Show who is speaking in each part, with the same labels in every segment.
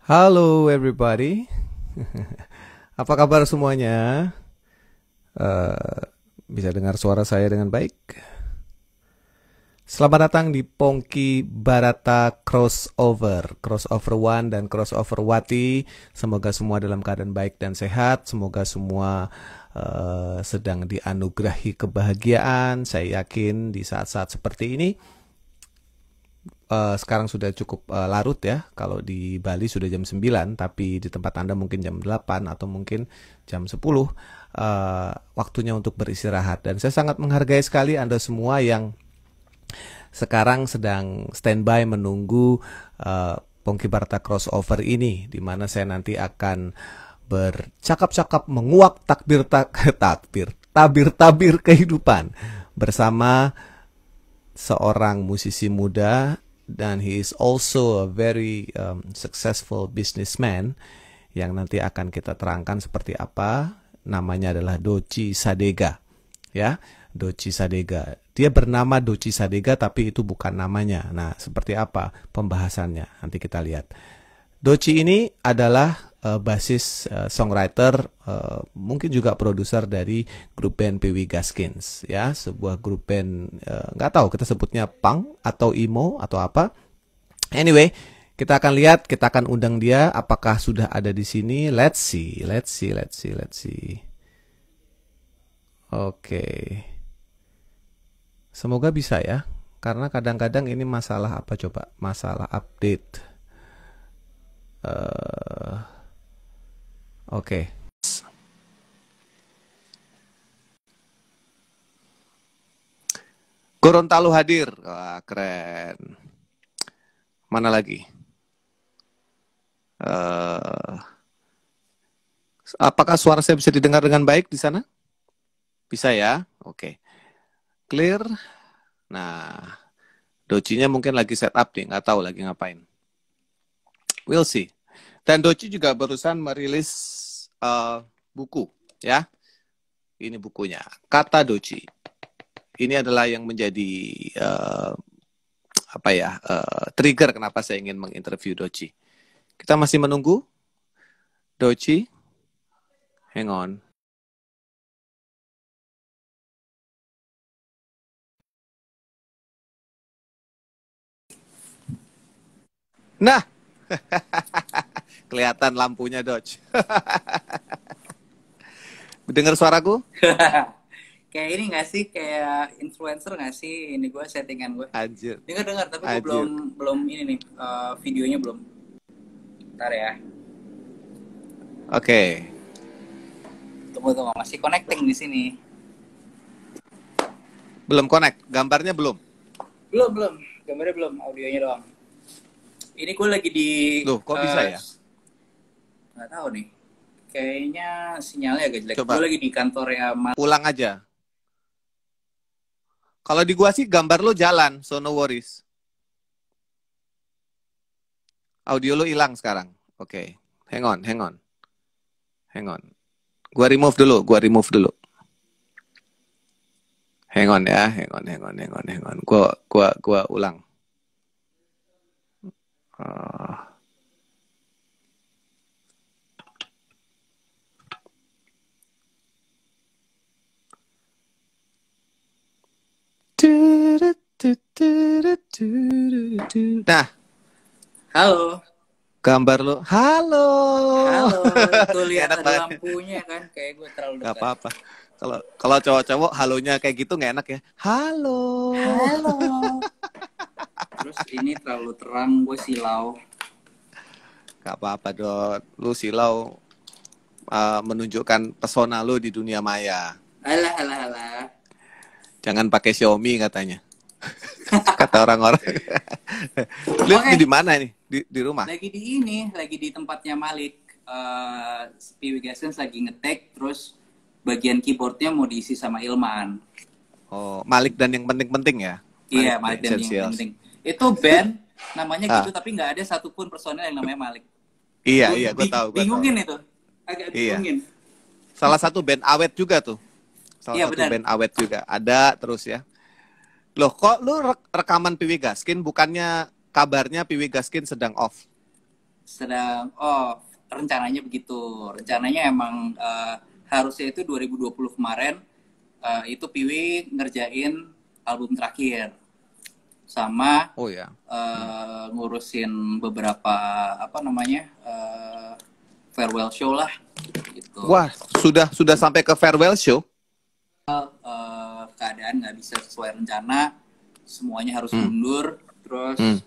Speaker 1: Halo everybody, apa kabar semuanya? Eh, bisa dengar suara saya dengan baik? Selamat datang di Pongki Barata Crossover One dan Crossover Wati. Semoga semua dalam keadaan baik dan sehat. Semoga semua sedang dianugerahi kebahagiaan. Saya yakin di saat-saat seperti ini sekarang sudah cukup larut ya. Kalau di Bali sudah jam 9, tapi di tempat Anda mungkin jam 8 atau mungkin jam 10. Waktunya untuk beristirahat. Dan saya sangat menghargai sekali Anda semua yang sekarang sedang standby menunggu Pongki Barata Crossover ini, di mana saya nanti akan bercakap-cakap menguak tabir-tabir kehidupan bersama seorang musisi muda, dan he is also a very successful businessman yang nanti akan kita terangkan seperti apa. Namanya adalah Doci Sadega, ya. Doci Sadega. Dia bernama Doci Sadega tapi itu bukan namanya. Nah, seperti apa pembahasannya? Nanti kita lihat. Doci ini adalah basis songwriter, mungkin juga produser dari grup band PW Gaskins, ya, sebuah grup band nggak tahu kita sebutnya punk atau emo atau apa. Anyway, kita akan lihat, kita akan undang dia. Apakah sudah ada di sini? Let's see. Oke. Semoga bisa ya, karena kadang-kadang ini masalah apa coba? Masalah update. Oke. Gorontalo hadir. Wah, keren. Mana lagi? Apakah suara saya bisa didengar dengan baik di sana? Bisa ya? Oke. Clear. Nah, Docinya mungkin lagi setup nih, nggak tahu lagi ngapain. We'll see. Dan Doci juga barusan merilis buku, ya. Ini bukunya, Kata Doci. Ini adalah yang menjadi trigger kenapa saya ingin menginterview Doci. Kita masih menunggu Doci. Hang on. Nah, kelihatan lampunya Dodge. Dengar suaraku?
Speaker 2: Kayak ini gak sih, kayak influencer gak sih? Ini gue settingan gue.
Speaker 1: Anjir.
Speaker 2: Dengar, tapi gue belum ini nih, videonya belum. Ntar ya.
Speaker 1: Oke.
Speaker 2: Tunggu, masih connecting di sini.
Speaker 1: Belum connect, gambarnya belum?
Speaker 2: Belum, gambarnya belum, audionya doang. Ini gue lagi di...
Speaker 1: Loh, kok bisa ya?
Speaker 2: Gak tahu nih. Kayaknya sinyalnya agak jelek.
Speaker 1: Coba.
Speaker 2: Gue lagi di kantor ya.
Speaker 1: Ulang aja. Kalau di gua sih gambar lo jalan, so no worries. Audio lo hilang sekarang. Oke. Hang on. Gua remove dulu. Hang on ya, hang on. Gua ulang. Nah,
Speaker 2: halo.
Speaker 1: Gambar lo, halo.
Speaker 2: Tuh lihat ada lampunya kan, kayak gue terlalu dekat.
Speaker 1: Gak apa-apa. Kalau cowok-cowok halonya kayak gitu nggak enak ya. Halo.
Speaker 2: Terus ini terlalu terang, gue silau.
Speaker 1: Gak apa-apa Dot, lu silau menunjukkan pesona lu di dunia maya.
Speaker 2: Alah.
Speaker 1: Jangan pakai Xiaomi katanya. Kata orang-orang. Lihat di mana nih? Di rumah?
Speaker 2: Lagi di tempatnya Malik. PW Gaskins lagi ngetek, terus bagian keyboardnya mau diisi sama Ilman.
Speaker 1: Oh, Malik dan yang penting-penting ya?
Speaker 2: Iya, Malik dan yang penting. Itu band namanya gitu, tapi nggak ada satupun personel yang namanya Malik.
Speaker 1: Iya, gue tahu.
Speaker 2: Bingungin itu, agak bingungin.
Speaker 1: Salah satu band awet juga tuh.
Speaker 2: Benar.
Speaker 1: Band awet juga ada terus ya. Loh, kok lu rekaman PW Gaskin bukannya kabarnya PW Gaskin sedang off?
Speaker 2: Rencananya begitu. Rencananya emang harusnya itu 2020 kemarin itu Piwi ngerjain album terakhir sama
Speaker 1: Oh ya.
Speaker 2: ngurusin beberapa apa namanya farewell show lah gitu.
Speaker 1: Wah, sudah sampai ke farewell show.
Speaker 2: Keadaan nggak bisa sesuai rencana, semuanya harus
Speaker 1: Hmm.
Speaker 2: mundur, terus
Speaker 1: Hmm.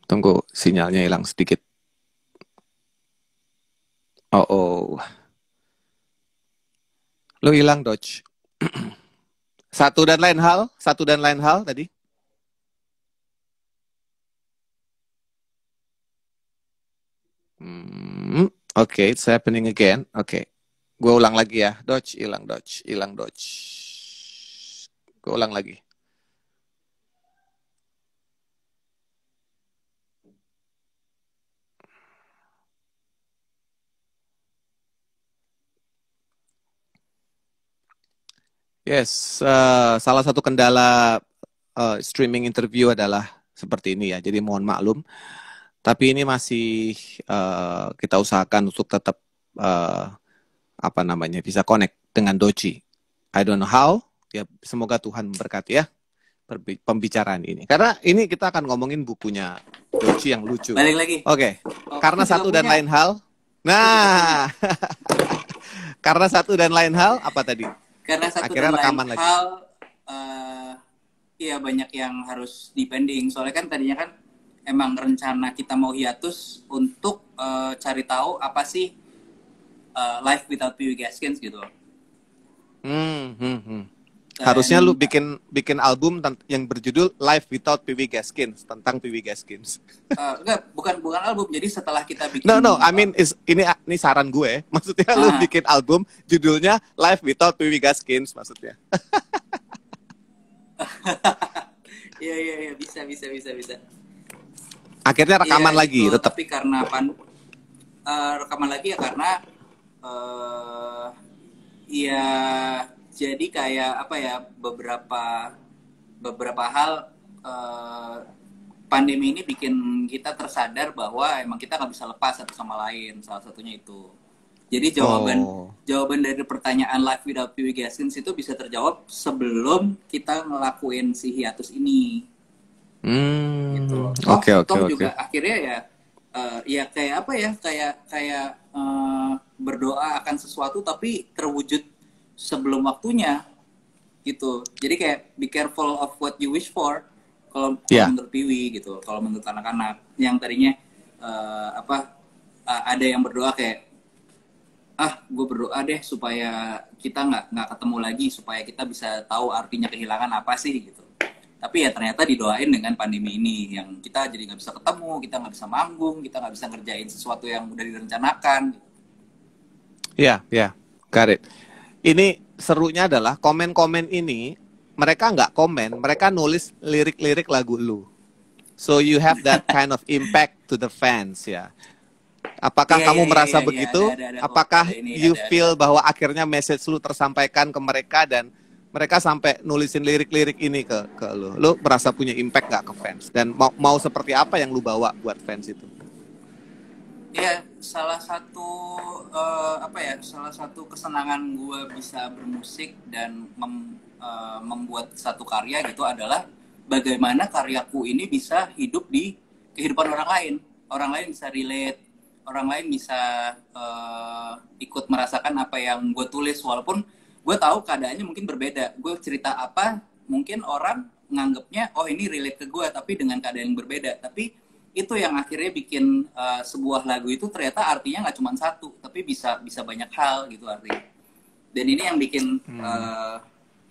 Speaker 1: Tunggu, sinyalnya hilang sedikit. Oh. Lu hilang, Dodge. Satu dan lain hal tadi. Oke, it's happening again. Oke. Gue ulang lagi ya. Dodge, hilang Dodge. Gue ulang lagi. Yes, salah satu kendala streaming interview adalah seperti ini ya. Jadi mohon maklum. Tapi ini masih kita usahakan untuk tetap bisa connect dengan Doci. I don't know how. Ya semoga Tuhan memberkati ya pembicaraan ini. Karena ini kita akan ngomongin bukunya Doci yang lucu.
Speaker 2: Balik lagi.
Speaker 1: Oke. Karena satu dan lain hal. Nah, karena satu dan lain hal apa tadi?
Speaker 2: Karena satu
Speaker 1: Akhirnya
Speaker 2: dan
Speaker 1: rekaman
Speaker 2: lain
Speaker 1: lagi.
Speaker 2: hal, ya banyak yang harus dipending. Soalnya kan tadinya kan emang rencana kita mau hiatus untuk cari tahu apa sih Life Without Pee Wee Gaskins gitu.
Speaker 1: Harusnya lu bikin album yang berjudul Life Without Pee Wee Gaskins, tentang Pee Wee Gaskins.
Speaker 2: Enggak, bukan album. Jadi setelah kita bikin
Speaker 1: No, I mean ini saran gue. Maksudnya lu bikin album judulnya Life Without Pee Wee Gaskins maksudnya.
Speaker 2: Iya, bisa.
Speaker 1: Akhirnya rekaman
Speaker 2: ya,
Speaker 1: lagi
Speaker 2: itu,
Speaker 1: tetap.
Speaker 2: Tapi karena rekaman lagi ya karena ya jadi kayak apa ya beberapa hal pandemi ini bikin kita tersadar bahwa emang kita nggak bisa lepas satu sama lain, salah satunya itu. Jadi jawaban dari pertanyaan Life Without Pee Wee Gaskins itu bisa terjawab sebelum kita ngelakuin si hiatus ini. Gitu.
Speaker 1: Oke.
Speaker 2: Juga akhirnya ya kayak apa ya kayak berdoa akan sesuatu tapi terwujud sebelum waktunya gitu. Jadi kayak be careful of what you wish for kalau menurut Piwi gitu. Kalau menurut anak-anak yang tadinya ada yang berdoa kayak gue berdoa deh supaya kita nggak ketemu lagi, supaya kita bisa tahu artinya kehilangan apa sih gitu. Tapi ya ternyata didoain dengan pandemi ini yang kita jadi nggak bisa ketemu, kita nggak bisa manggung, kita nggak bisa ngerjain sesuatu yang udah direncanakan.
Speaker 1: Ya, got it. Ini serunya adalah komen-komen ini mereka nggak komen, mereka nulis lirik-lirik lagu lu. So you have that kind of impact to the fans ya. Apakah kamu merasa begitu? Apakah you feel bahwa akhirnya message lu tersampaikan ke mereka dan mereka sampai nulisin lirik-lirik ini ke lu? Lu merasa punya impact gak ke fans? Dan mau seperti apa yang lu bawa buat fans itu?
Speaker 2: Ya, salah satu kesenangan gue bisa bermusik dan membuat satu karya gitu adalah bagaimana karyaku ini bisa hidup di kehidupan orang lain. Orang lain bisa relate, orang lain bisa ikut merasakan apa yang gue tulis, walaupun gue tahu keadaannya mungkin berbeda. Gue cerita apa, mungkin orang nganggapnya oh ini relate ke gue, tapi dengan keadaan yang berbeda. Tapi itu yang akhirnya bikin sebuah lagu itu ternyata artinya nggak cuma satu, tapi bisa banyak hal gitu artinya. Dan ini yang bikin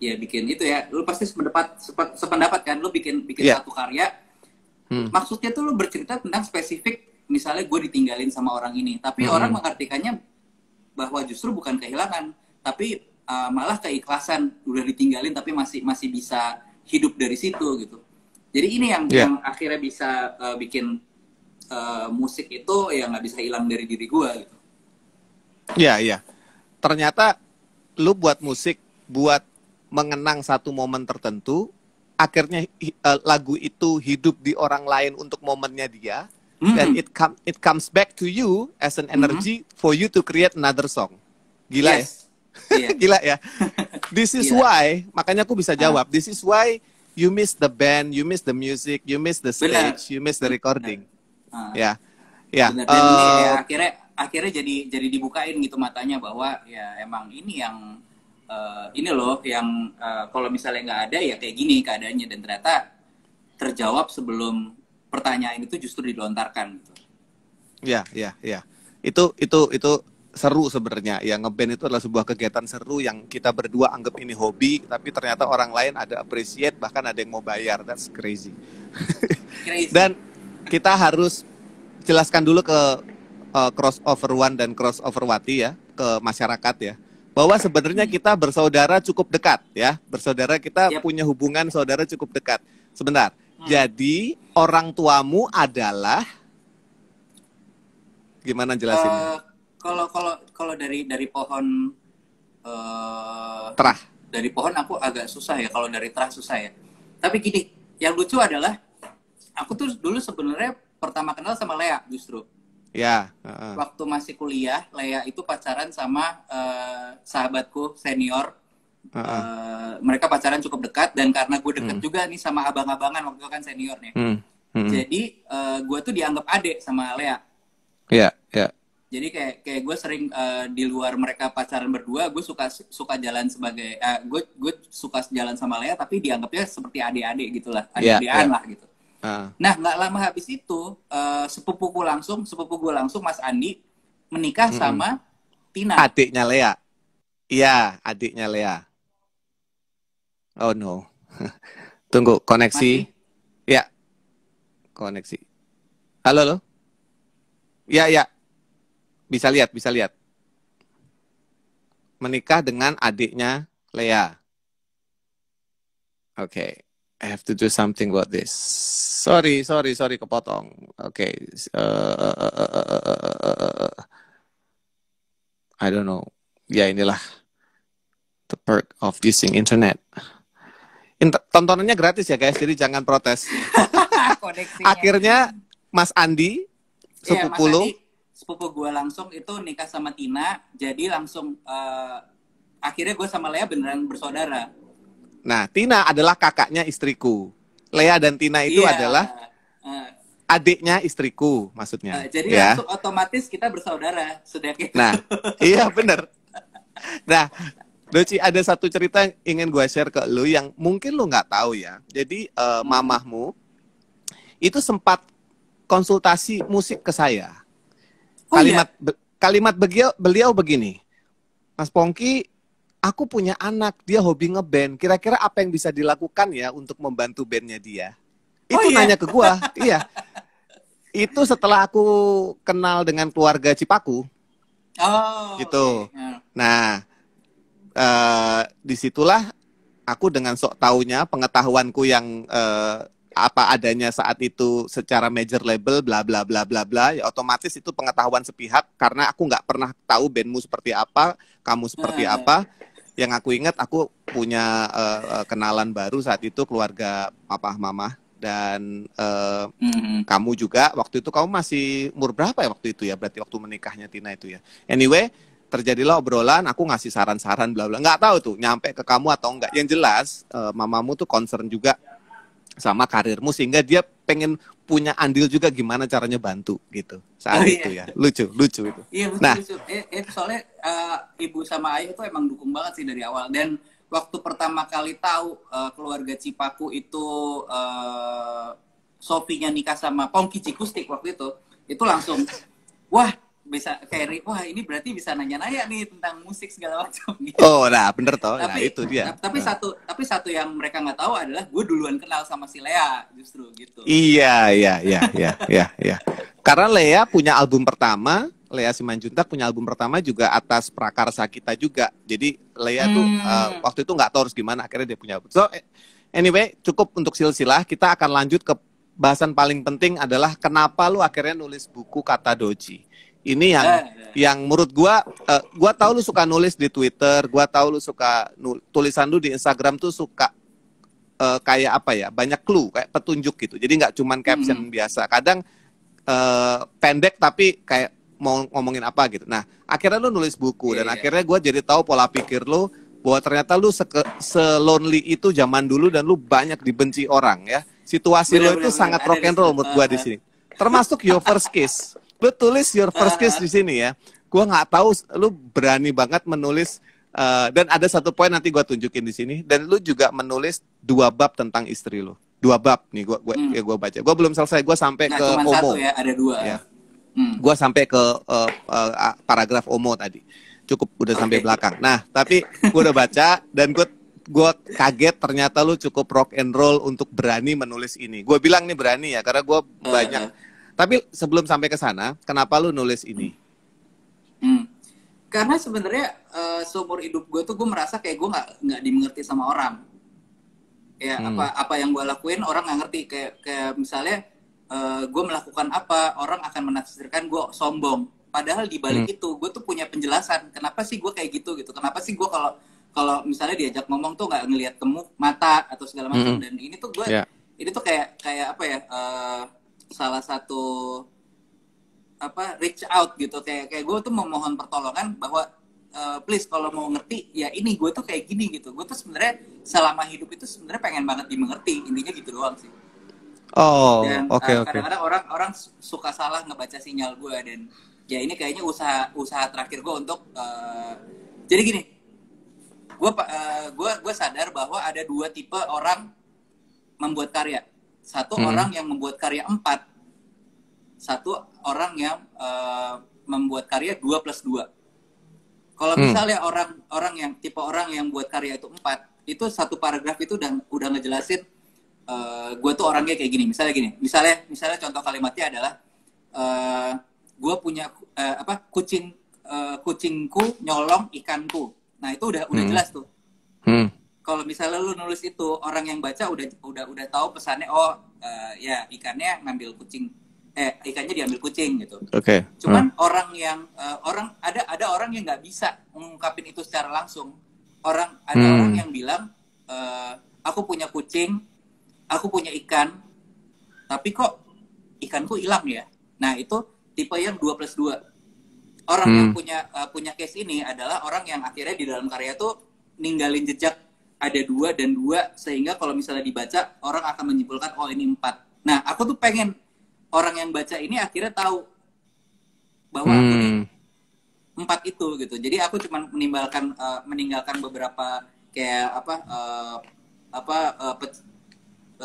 Speaker 2: bikin itu ya, lu pasti sependapat kan, lu bikin satu karya, maksudnya tuh lu bercerita tentang spesifik, misalnya gue ditinggalin sama orang ini, tapi orang mengartikannya bahwa justru bukan kehilangan, tapi malah keikhlasan, udah ditinggalin tapi masih bisa hidup dari situ gitu. Jadi ini yang akhirnya bisa bikin musik itu ya nggak bisa hilang dari diri gue gitu.
Speaker 1: Iya. Ternyata lu buat musik buat mengenang satu momen tertentu akhirnya lagu itu hidup di orang lain untuk momennya dia, then it comes back to you as an energy for you to create another song. Gila ya? Gila ya. This is why, makanya aku bisa jawab. This is why you miss the band, you miss the music, you miss the stage, you miss the recording. Ya, ya.
Speaker 2: Dan ini ya, akhirnya jadi dibukain gitu matanya bahwa ya emang ini yang ini loh yang kalau misalnya nggak ada ya kayak gini keadaannya, dan ternyata terjawab sebelum pertanyaan itu justru dilontarkan gitu.
Speaker 1: Ya. Itu seru sebenarnya. Ya, ngeband itu adalah sebuah kegiatan seru yang kita berdua anggap ini hobi, tapi ternyata orang lain ada appreciate, bahkan ada yang mau bayar. That's crazy. Dan kita harus jelaskan dulu ke crossover One dan crossover Wati ya, ke masyarakat ya, bahwa sebenarnya kita bersaudara cukup dekat ya. Bersaudara kita punya hubungan saudara cukup dekat. Sebentar. Jadi orang tuamu adalah gimana jelasinnya?
Speaker 2: Kalau dari pohon
Speaker 1: terah.
Speaker 2: Dari pohon aku agak susah ya, kalau dari terah susah ya. Tapi gini, yang lucu adalah aku tuh dulu sebenarnya pertama kenal sama Lea justru.
Speaker 1: Ya.
Speaker 2: Waktu masih kuliah, Lea itu pacaran sama sahabatku senior. Mereka pacaran cukup dekat, dan karena gue dekat juga nih sama abang-abangan waktu itu kan senior nih. Jadi gue tuh dianggap adik sama Lea.
Speaker 1: Iya.
Speaker 2: Jadi kayak gue sering di luar mereka pacaran berdua, gue suka jalan sebagai gue suka jalan sama Lea, tapi dianggapnya seperti adik-adik gitulah, adik-adikan lah gitu. Nah, nggak lama habis itu sepupu gue langsung Mas Andi menikah sama Tina.
Speaker 1: Adiknya Lea. Iya, adiknya Lea. Oh no. Tunggu, koneksi. Masih? Ya. Koneksi. Halo. Ya. Bisa lihat. Menikah dengan adiknya Lea. Okay. I have to do something about this. Sorry, kepotong. Okay. I don't know. Ya, inilah the perk of using internet. Tontonannya gratis ya guys, jadi jangan protes. Akhirnya Mas Andi,
Speaker 2: sepupu gue langsung itu nikah sama Tina, jadi langsung akhirnya gue sama Lea beneran bersaudara.
Speaker 1: Nah, Tina adalah kakaknya istriku. Lea dan Tina itu adalah adiknya istriku, maksudnya.
Speaker 2: Jadi langsung otomatis kita bersaudara, sudah kita.
Speaker 1: Nah, iya bener. Nah, Doci, ada satu cerita yang ingin gue share ke lu yang mungkin lu nggak tahu ya. Jadi mamahmu itu sempat konsultasi musik ke saya. Kalimat beliau begini, Mas Pongki, aku punya anak, dia hobi ngeband. Kira-kira apa yang bisa dilakukan ya untuk membantu bandnya dia? Itu nanya ke gue, iya. Itu setelah aku kenal dengan keluarga Cipaku. Gitu. Okay. Nah, disitulah aku dengan sok taunya, pengetahuanku yang apa adanya saat itu secara major label, bla bla bla bla bla, ya otomatis itu pengetahuan sepihak karena aku nggak pernah tahu bandmu seperti apa, kamu seperti apa. Yang aku ingat, aku punya kenalan baru saat itu, keluarga papa mama, dan kamu juga waktu itu, kamu masih umur berapa ya waktu itu ya, berarti waktu menikahnya Tina itu ya. Anyway, terjadilah obrolan, aku ngasih saran-saran bla bla, nggak tahu tuh nyampe ke kamu atau enggak. Yang jelas mamamu tuh concern juga sama karirmu, sehingga dia pengen punya andil juga gimana caranya bantu gitu saat itu ya. Lucu itu.
Speaker 2: Iya, lucu. Soalnya ibu sama ayah itu emang dukung banget sih dari awal. Dan waktu pertama kali tahu keluarga Cipaku itu Sofinya nikah sama Pongki Cikustik waktu itu langsung wah, bisa kayak, wah ini berarti bisa nanya-nanya nih tentang musik segala macam gitu.
Speaker 1: Oh, nah bener toh. Nah itu dia.
Speaker 2: Tapi satu yang mereka nggak tahu adalah gue duluan kenal sama si Lea justru gitu.
Speaker 1: Iya. Karena Lea punya album pertama, Lea Simanjuntak punya album pertama juga atas prakarsa kita juga. Jadi Lea tuh waktu itu nggak tahu harus gimana, akhirnya dia punya album. So anyway, cukup untuk silsilah. Kita akan lanjut ke bahasan paling penting adalah kenapa lu akhirnya nulis buku Kata Doci. Ini yang menurut gua tahu lu suka nulis di Twitter, gua tahu lu suka tulisan lu di Instagram tuh suka kayak apa ya, banyak clue, kayak petunjuk gitu. Jadi nggak cuman caption biasa. Kadang pendek tapi kayak mau ngomongin apa gitu. Nah, akhirnya lu nulis buku dan akhirnya gue jadi tahu pola pikir lu bahwa ternyata lu se-lonely itu zaman dulu dan lu banyak dibenci orang ya. Situasi lu itu sangat rock and roll menurut gue di sini. Termasuk Your First Kiss. Lu tulis Your First Kiss di sini ya. Gue nggak tahu lu berani banget menulis dan ada satu poin nanti gue tunjukin di sini, dan lu juga menulis 2 bab tentang istri lu. 2 bab nih gue baca. Gue belum selesai, gue sampai ke
Speaker 2: cuma
Speaker 1: Omo.
Speaker 2: satu ya, ada 2.
Speaker 1: Ya. Gue sampai ke paragraf Omo tadi. Cukup udah sampai belakang. Nah, tapi gue udah baca dan gue kaget ternyata lu cukup rock and roll untuk berani menulis ini. Gue bilang nih berani ya karena gue banyak. Tapi sebelum sampai ke sana, kenapa lu nulis ini?
Speaker 2: Karena sebenarnya seumur hidup gue tuh gue merasa kayak gue nggak dimengerti sama orang. Ya apa yang gue lakuin orang nggak ngerti. Kayak misalnya gue melakukan apa, orang akan menafsirkan gue sombong. Padahal di balik itu gue tuh punya penjelasan. Kenapa sih gue kayak gitu? Kenapa sih gue kalau misalnya diajak ngomong tuh nggak ngelihat ke mata atau segala macam. Dan ini tuh gue ini tuh kayak apa ya? Salah satu reach out gitu, kayak gue tuh memohon pertolongan bahwa please kalau mau ngerti ya ini gue tuh kayak gini gitu. Gue tuh sebenarnya selama hidup itu sebenarnya pengen banget dimengerti, intinya gitu doang sih. Dan kadang-kadang orang suka salah ngebaca sinyal gue, dan ya ini kayaknya usaha terakhir gue untuk jadi gini, gue sadar bahwa ada 2 tipe orang membuat karya. Satu orang yang membuat karya 4, satu orang yang membuat karya 2+2. Kalau misalnya orang yang tipe orang yang buat karya itu 4, itu satu paragraf itu udah ngejelasin gue tuh orangnya kayak gini. Misalnya contoh kalimatnya adalah gue punya kucingku nyolong ikanku. Nah itu udah jelas tuh. Kalau misalnya lu nulis itu, orang yang baca udah tahu pesannya. Ya ikannya ngambil kucing, ikannya diambil kucing gitu. Cuman orang yang ada orang yang nggak bisa mengungkapin itu secara langsung. Ada orang yang bilang aku punya kucing, aku punya ikan, tapi kok ikanku hilang ya. Nah itu tipe yang 2+2. Orang yang punya case ini adalah orang yang akhirnya di dalam karya tuh ninggalin jejak ada 2 dan 2, sehingga kalau misalnya dibaca orang akan menyimpulkan ini 4. Nah aku tuh pengen orang yang baca ini akhirnya tahu bahwa aku nih 4 itu gitu. Jadi aku cuma meninggalkan beberapa kayak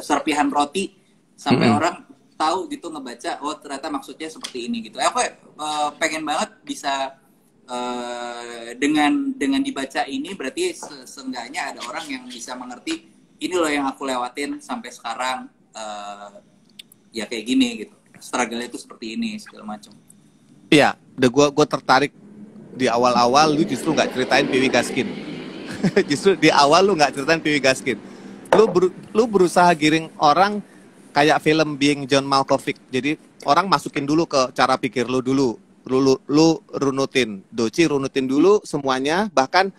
Speaker 2: serpihan roti sampai orang tahu gitu ngebaca, ternyata maksudnya seperti ini gitu. Aku pengen banget bisa dengan dibaca ini berarti seenggaknya ada orang yang bisa mengerti ini loh yang aku lewatin sampai sekarang, ya kayak gini gitu. Struggle itu seperti ini segala macam.
Speaker 1: Iya, gue tertarik di awal-awal lu justru nggak ceritain Piwi Gaskin. Justru di awal lu nggak ceritain Piwi Gaskin. Lu berusaha giring orang kayak film Being John Malkovich. Jadi orang masukin dulu ke cara pikir lu dulu. Lu runutin dulu semuanya, bahkan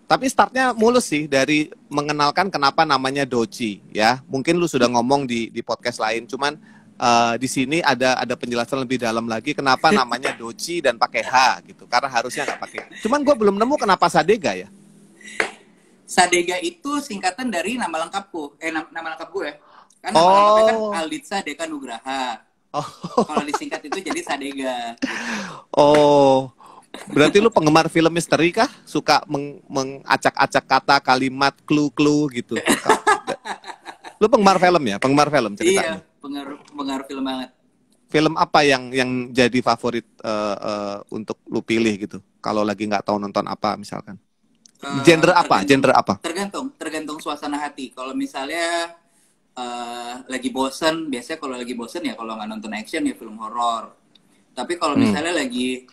Speaker 1: tapi startnya mulus sih dari mengenalkan kenapa namanya Doci ya. Mungkin lu sudah ngomong di podcast lain, cuman di sini ada penjelasan lebih dalam lagi kenapa namanya Doci dan pakai H gitu, karena harusnya nggak pakai. Cuman gue belum nemu kenapa Sadega ya.
Speaker 2: Sadega itu singkatan dari nama lengkapku, nama lengkap gue kan, nama lengkapnya kan Alditsa Deka Nugraha. Kalau disingkat itu jadi Sadega gitu.
Speaker 1: Berarti lu penggemar film misteri kah? Suka mengacak-acak kata, kalimat, clue-clue gitu. Lu penggemar film ya? Penggemar film ceritanya?
Speaker 2: Iya, penggemar film banget.
Speaker 1: Film apa yang jadi favorit untuk lu pilih gitu? Kalau lagi nggak tahu nonton apa misalkan. Genre apa?
Speaker 2: Tergantung suasana hati. Kalau misalnya lagi bosen, biasanya kalau lagi bosen ya kalau nggak nonton action ya film horor. Tapi kalau misalnya lagi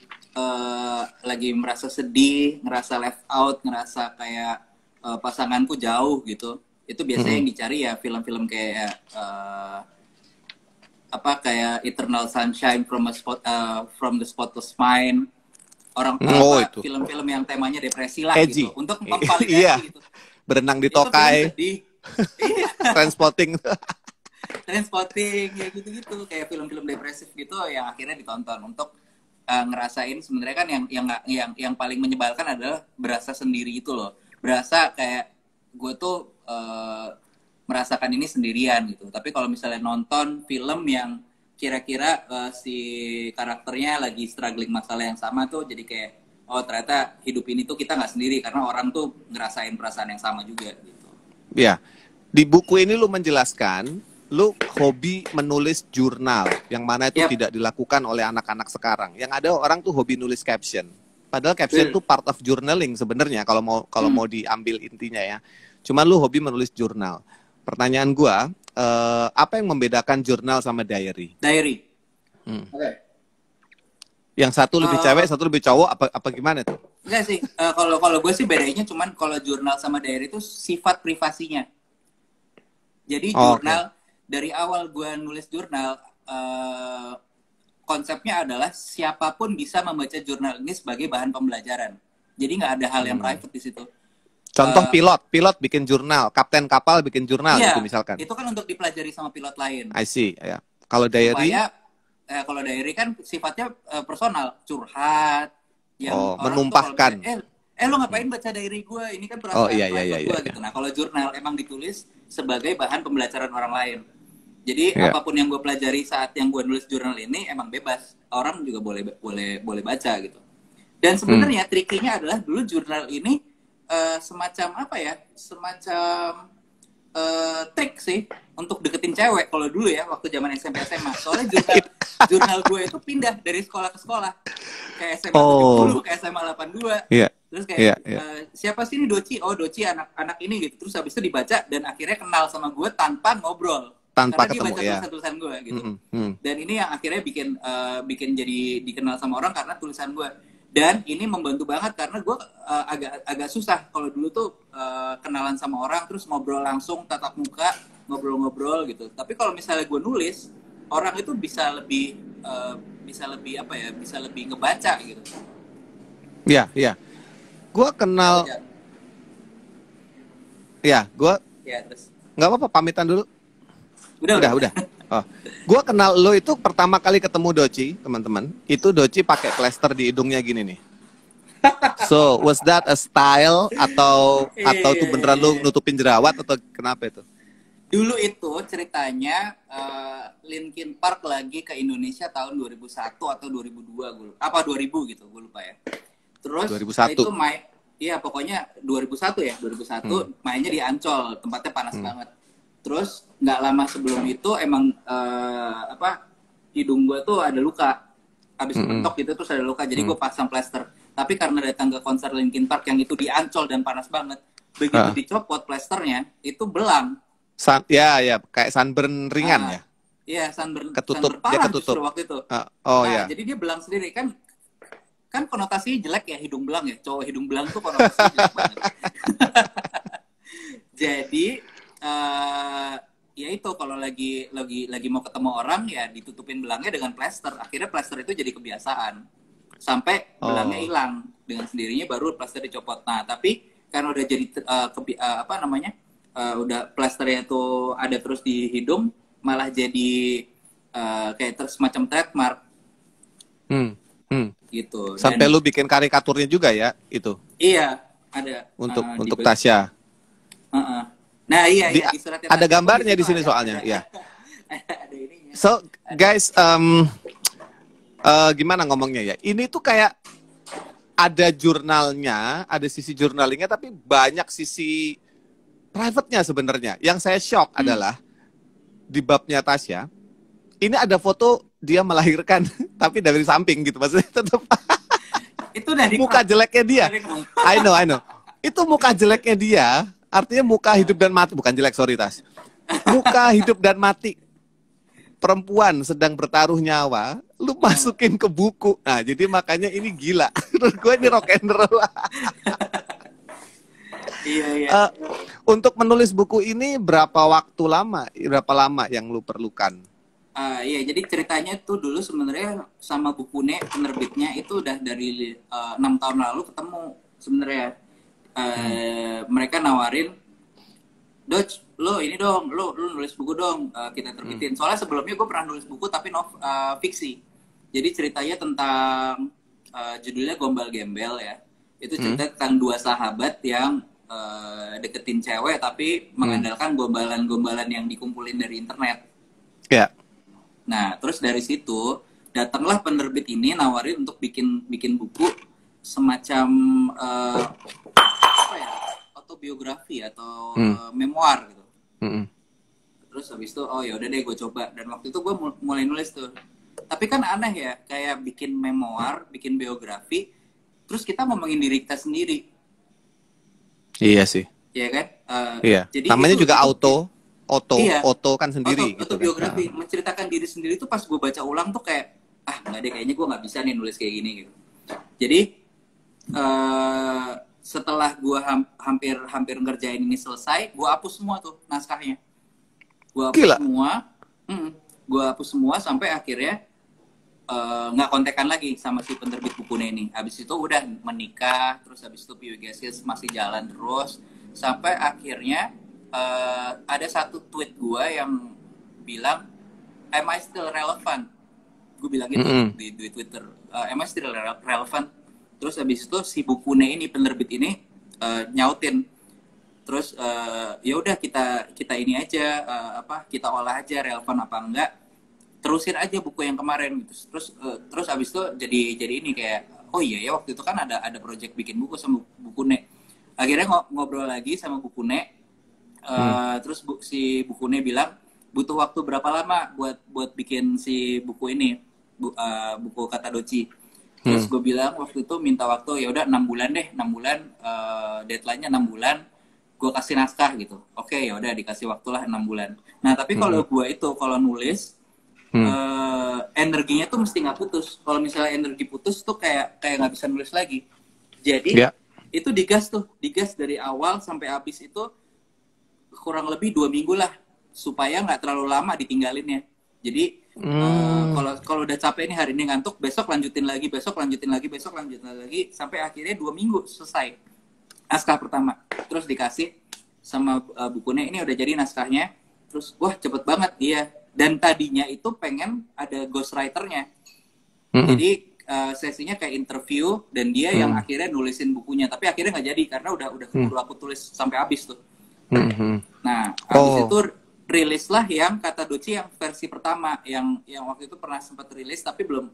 Speaker 2: merasa sedih, ngerasa left out, ngerasa kayak pasanganku jauh gitu, itu biasanya yang dicari ya film-film kayak kayak Eternal Sunshine from the Spotless Mind. Film-film yang temanya depresi lah gitu, untuk memvalidasi gitu.
Speaker 1: Berenang di Tokai.
Speaker 2: Iya.
Speaker 1: Transporting.
Speaker 2: Trainspotting ya gitu-gitu, kayak film-film depresif gitu yang akhirnya ditonton untuk ngerasain sebenarnya kan yang paling menyebalkan adalah berasa sendiri itu loh, berasa kayak gue tuh merasakan ini sendirian gitu. Tapi kalau misalnya nonton film yang kira-kira si karakternya lagi struggling masalah yang sama tuh, jadi kayak oh ternyata hidup ini tuh kita nggak sendiri karena orang tuh ngerasain perasaan yang sama juga gitu.
Speaker 1: Ya, di buku ini lu menjelaskan lu hobi menulis jurnal, yang mana itu tidak dilakukan oleh anak-anak sekarang. Yang ada orang tuh hobi nulis caption. Padahal caption tuh part of journaling sebenarnya kalau mau diambil intinya ya. Cuman lu hobi menulis jurnal. Pertanyaan gua, apa yang membedakan jurnal sama diary?
Speaker 2: Diary.
Speaker 1: Oke. Yang satu lebih cewek, satu lebih cowok, apa gimana tuh?
Speaker 2: Enggak sih. Kalau gue sih bedanya cuman kalau jurnal sama diary itu sifat privasinya. Jadi jurnal dari awal gue nulis jurnal, konsepnya adalah siapapun bisa membaca jurnal ini sebagai bahan pembelajaran. Jadi nggak ada hal yang private di situ.
Speaker 1: Contoh pilot bikin jurnal, kapten kapal bikin jurnal
Speaker 2: iya,
Speaker 1: gitu misalkan.
Speaker 2: Itu kan untuk dipelajari sama pilot lain.
Speaker 1: I see, ya. Kalau diary?
Speaker 2: Kalau diary kan sifatnya personal, curhat, yang
Speaker 1: menumpahkan.
Speaker 2: Lo ngapain baca diary gue? Ini kan perasaan private gue gitu. Nah, kalau jurnal emang ditulis sebagai bahan pembelajaran orang lain. Jadi apapun yang gue pelajari saat yang gue nulis jurnal ini emang bebas, orang juga boleh baca gitu. Dan sebenarnya trikinya adalah dulu jurnal ini semacam apa ya? Semacam trik sih untuk deketin cewek kalau dulu ya, waktu zaman SMP SMA. Soalnya jurnal gue itu pindah dari sekolah ke sekolah. Kayak SMA 70 ke SMA 82. Terus kayak siapa sih ini Doci? Oh, Doci anak ini gitu. Terus habis itu dibaca dan akhirnya kenal sama gue tanpa ngobrol.
Speaker 1: Tanpa
Speaker 2: karena
Speaker 1: ketemu,
Speaker 2: dia baca tulisan gue gitu. Dan ini yang akhirnya bikin jadi dikenal sama orang karena tulisan gue. Dan ini membantu banget karena gue agak susah kalau dulu tuh kenalan sama orang terus ngobrol langsung tatap muka, ngobrol-ngobrol gitu. Tapi kalau misalnya gue nulis, orang itu bisa lebih ngebaca gitu.
Speaker 1: Iya. Gue kenal. Gue.
Speaker 2: Ya, terus.
Speaker 1: Nggak apa-apa, pamitan dulu.
Speaker 2: Udah.
Speaker 1: Gue kenal lo itu pertama kali ketemu Doci, teman-teman. Itu Doci pakai plester di hidungnya gini nih. So, was that a style atau tuh beneran lo nutupin jerawat atau kenapa itu?
Speaker 2: Dulu itu ceritanya Linkin Park lagi ke Indonesia tahun 2001 atau 2002 gue lupa. Apa 2000 gitu, gue lupa ya. Terus
Speaker 1: 2001.
Speaker 2: Itu pokoknya 2001 ya, 2001 mainnya di Ancol, tempatnya panas banget. Terus nggak lama sebelum itu emang hidung gue tuh ada luka, habis kepentok gitu terus ada luka, jadi gue pasang plester. Tapi karena datang ke konser Linkin Park yang itu di Ancol dan panas banget, begitu dicopot plesternya itu belang.
Speaker 1: Kayak sunburn ringan ya.
Speaker 2: Iya, sunburn
Speaker 1: parah
Speaker 2: justru waktu itu. Jadi dia belang sendiri kan konotasinya jelek ya, hidung belang ya, cowok hidung belang tuh konotasinya jelek banget. Jadi ya itu kalau lagi mau ketemu orang ya ditutupin belangnya dengan plester. Akhirnya plester itu jadi kebiasaan sampai belangnya hilang dengan sendirinya, baru plester dicopot. Nah tapi karena udah jadi udah plesternya itu ada terus di hidung, malah jadi kayak semacam trademark gitu.
Speaker 1: Sampai lu bikin karikaturnya juga ya itu?
Speaker 2: Iya, ada
Speaker 1: untuk Tasya.
Speaker 2: Nah iya, di
Speaker 1: ada gambarnya di sini soalnya ya.
Speaker 2: Ada ininya.
Speaker 1: So guys, gimana ngomongnya ya? Ini tuh kayak ada jurnalnya, ada sisi jurnalingnya, tapi banyak sisi private-nya sebenarnya. Yang saya shock adalah di babnya Tasya, ini ada foto dia melahirkan, tapi dari samping gitu, maksudnya tetap.
Speaker 2: Itu dari
Speaker 1: muka jeleknya dia. I know. Itu muka jeleknya dia. Artinya muka hidup dan mati, bukan jelek, sorry Tas. Muka hidup dan mati. Perempuan sedang bertaruh nyawa, lu masukin ke buku. Nah, jadi makanya ini gila. Menurut gue ini rock and roll.
Speaker 2: Iya.
Speaker 1: Untuk menulis buku ini berapa lama yang lu perlukan?
Speaker 2: Iya, jadi ceritanya tuh dulu sebenarnya sama bukunya penerbitnya itu udah dari 6 tahun lalu ketemu sebenarnya. Mereka nawarin, Dodge, lo ini dong, lo nulis buku dong, kita terbitin. Soalnya sebelumnya gue pernah nulis buku tapi fiksi. Jadi ceritanya tentang judulnya Gombal Gembel ya. Itu cerita tentang dua sahabat yang deketin cewek tapi mengandalkan gombalan-gombalan yang dikumpulin dari internet.
Speaker 1: Ya.
Speaker 2: Nah, terus dari situ datanglah penerbit ini nawarin untuk bikin buku semacam apa ya, autobiografi atau memoir gitu. Terus habis itu oh ya udah deh gue coba, dan waktu itu gue mulai nulis tuh. Tapi kan aneh ya, kayak bikin memoir, bikin biografi, terus kita ngomongin diri kita sendiri.
Speaker 1: Iya sih.
Speaker 2: Iya kan?
Speaker 1: Iya.
Speaker 2: Jadi
Speaker 1: namanya juga
Speaker 2: iya,
Speaker 1: auto kan sendiri gitu
Speaker 2: autobiografi,
Speaker 1: kan.
Speaker 2: menceritakan diri sendiri tuh pas gue baca ulang tuh kayak nggak deh, kayaknya gue nggak bisa nih nulis kayak gini gitu. Jadi setelah gue hampir ngerjain ini selesai, gue hapus semua tuh naskahnya. Gue hapus semua sampai akhirnya nggak kontekan lagi sama si penerbit bukunya ini. Habis itu udah menikah, terus habis itu PWGS masih jalan terus sampai akhirnya ada satu tweet gue yang bilang, am I still relevant? Gue bilang gitu di Twitter, am I still relevant? Terus habis itu si bukunya ini, penerbit ini nyautin, terus ya udah kita ini aja, kita olah aja relevan apa enggak, terusin aja buku yang kemarin gitu. Terus abis itu jadi ini kayak oh iya ya, waktu itu kan ada project bikin buku sama Bukune. Akhirnya ngobrol lagi sama Bukune, terus si Bukune bilang butuh waktu berapa lama buat bikin si buku ini, buku Kata Doci. Terus gue bilang waktu itu minta waktu ya udah 6 bulan deh, 6 bulan, deadline-nya 6 bulan, gue kasih naskah gitu. Oke, ya udah dikasih waktulah 6 bulan. Nah tapi kalau gue itu kalau nulis energinya tuh mesti nggak putus. Kalau misalnya energi putus tuh kayak nggak bisa nulis lagi. Jadi itu digas dari awal sampai habis itu kurang lebih 2 minggu lah, supaya nggak terlalu lama ditinggalinnya. Jadi kalau udah capek nih, hari ini ngantuk, besok lanjutin lagi, besok lanjutin lagi sampai akhirnya 2 minggu selesai naskah pertama. Terus dikasih sama bukunya, ini udah jadi naskahnya. Terus wah cepet banget, iya. Dan tadinya itu pengen ada ghostwriter-nya. Jadi sesinya kayak interview dan dia yang akhirnya nulisin bukunya. Tapi akhirnya nggak jadi karena udah keburu aku tulis sampai habis tuh. Nah, habis itu rilis lah yang Kata Doci yang versi pertama, yang waktu itu pernah sempat rilis tapi belum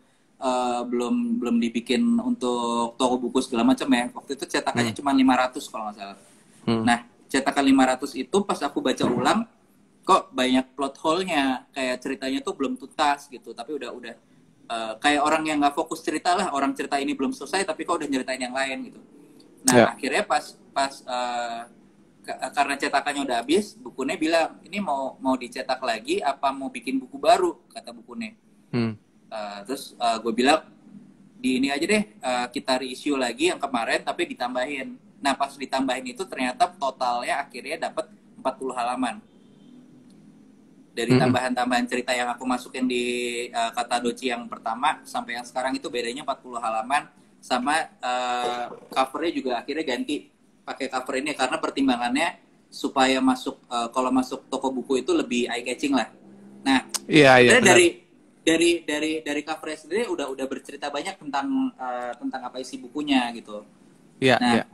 Speaker 2: dibikin untuk toko buku segala macam ya. Waktu itu cetakannya cuma 500 kalau nggak salah. Nah, cetakan 500 itu pas aku baca ulang, kok banyak plot hole-nya, kayak ceritanya tuh belum tuntas gitu, tapi udah kayak orang yang nggak fokus cerita lah, orang cerita ini belum selesai tapi kok udah nyeritain yang lain gitu. Nah akhirnya pas karena cetakannya udah habis, bukunya bilang ini mau dicetak lagi apa mau bikin buku baru, kata bukunya. Terus gue bilang di ini aja deh, kita reissue lagi yang kemarin tapi ditambahin. Nah pas ditambahin itu ternyata totalnya akhirnya dapat 40 halaman. Dari tambahan-tambahan cerita yang aku masukin di Kata Doci yang pertama sampai yang sekarang itu bedanya 40 halaman. Sama covernya juga akhirnya ganti pakai cover ini karena pertimbangannya supaya masuk kalau masuk toko buku itu lebih eye catching lah. Nah, dari covernya sendiri udah bercerita banyak tentang apa isi bukunya gitu.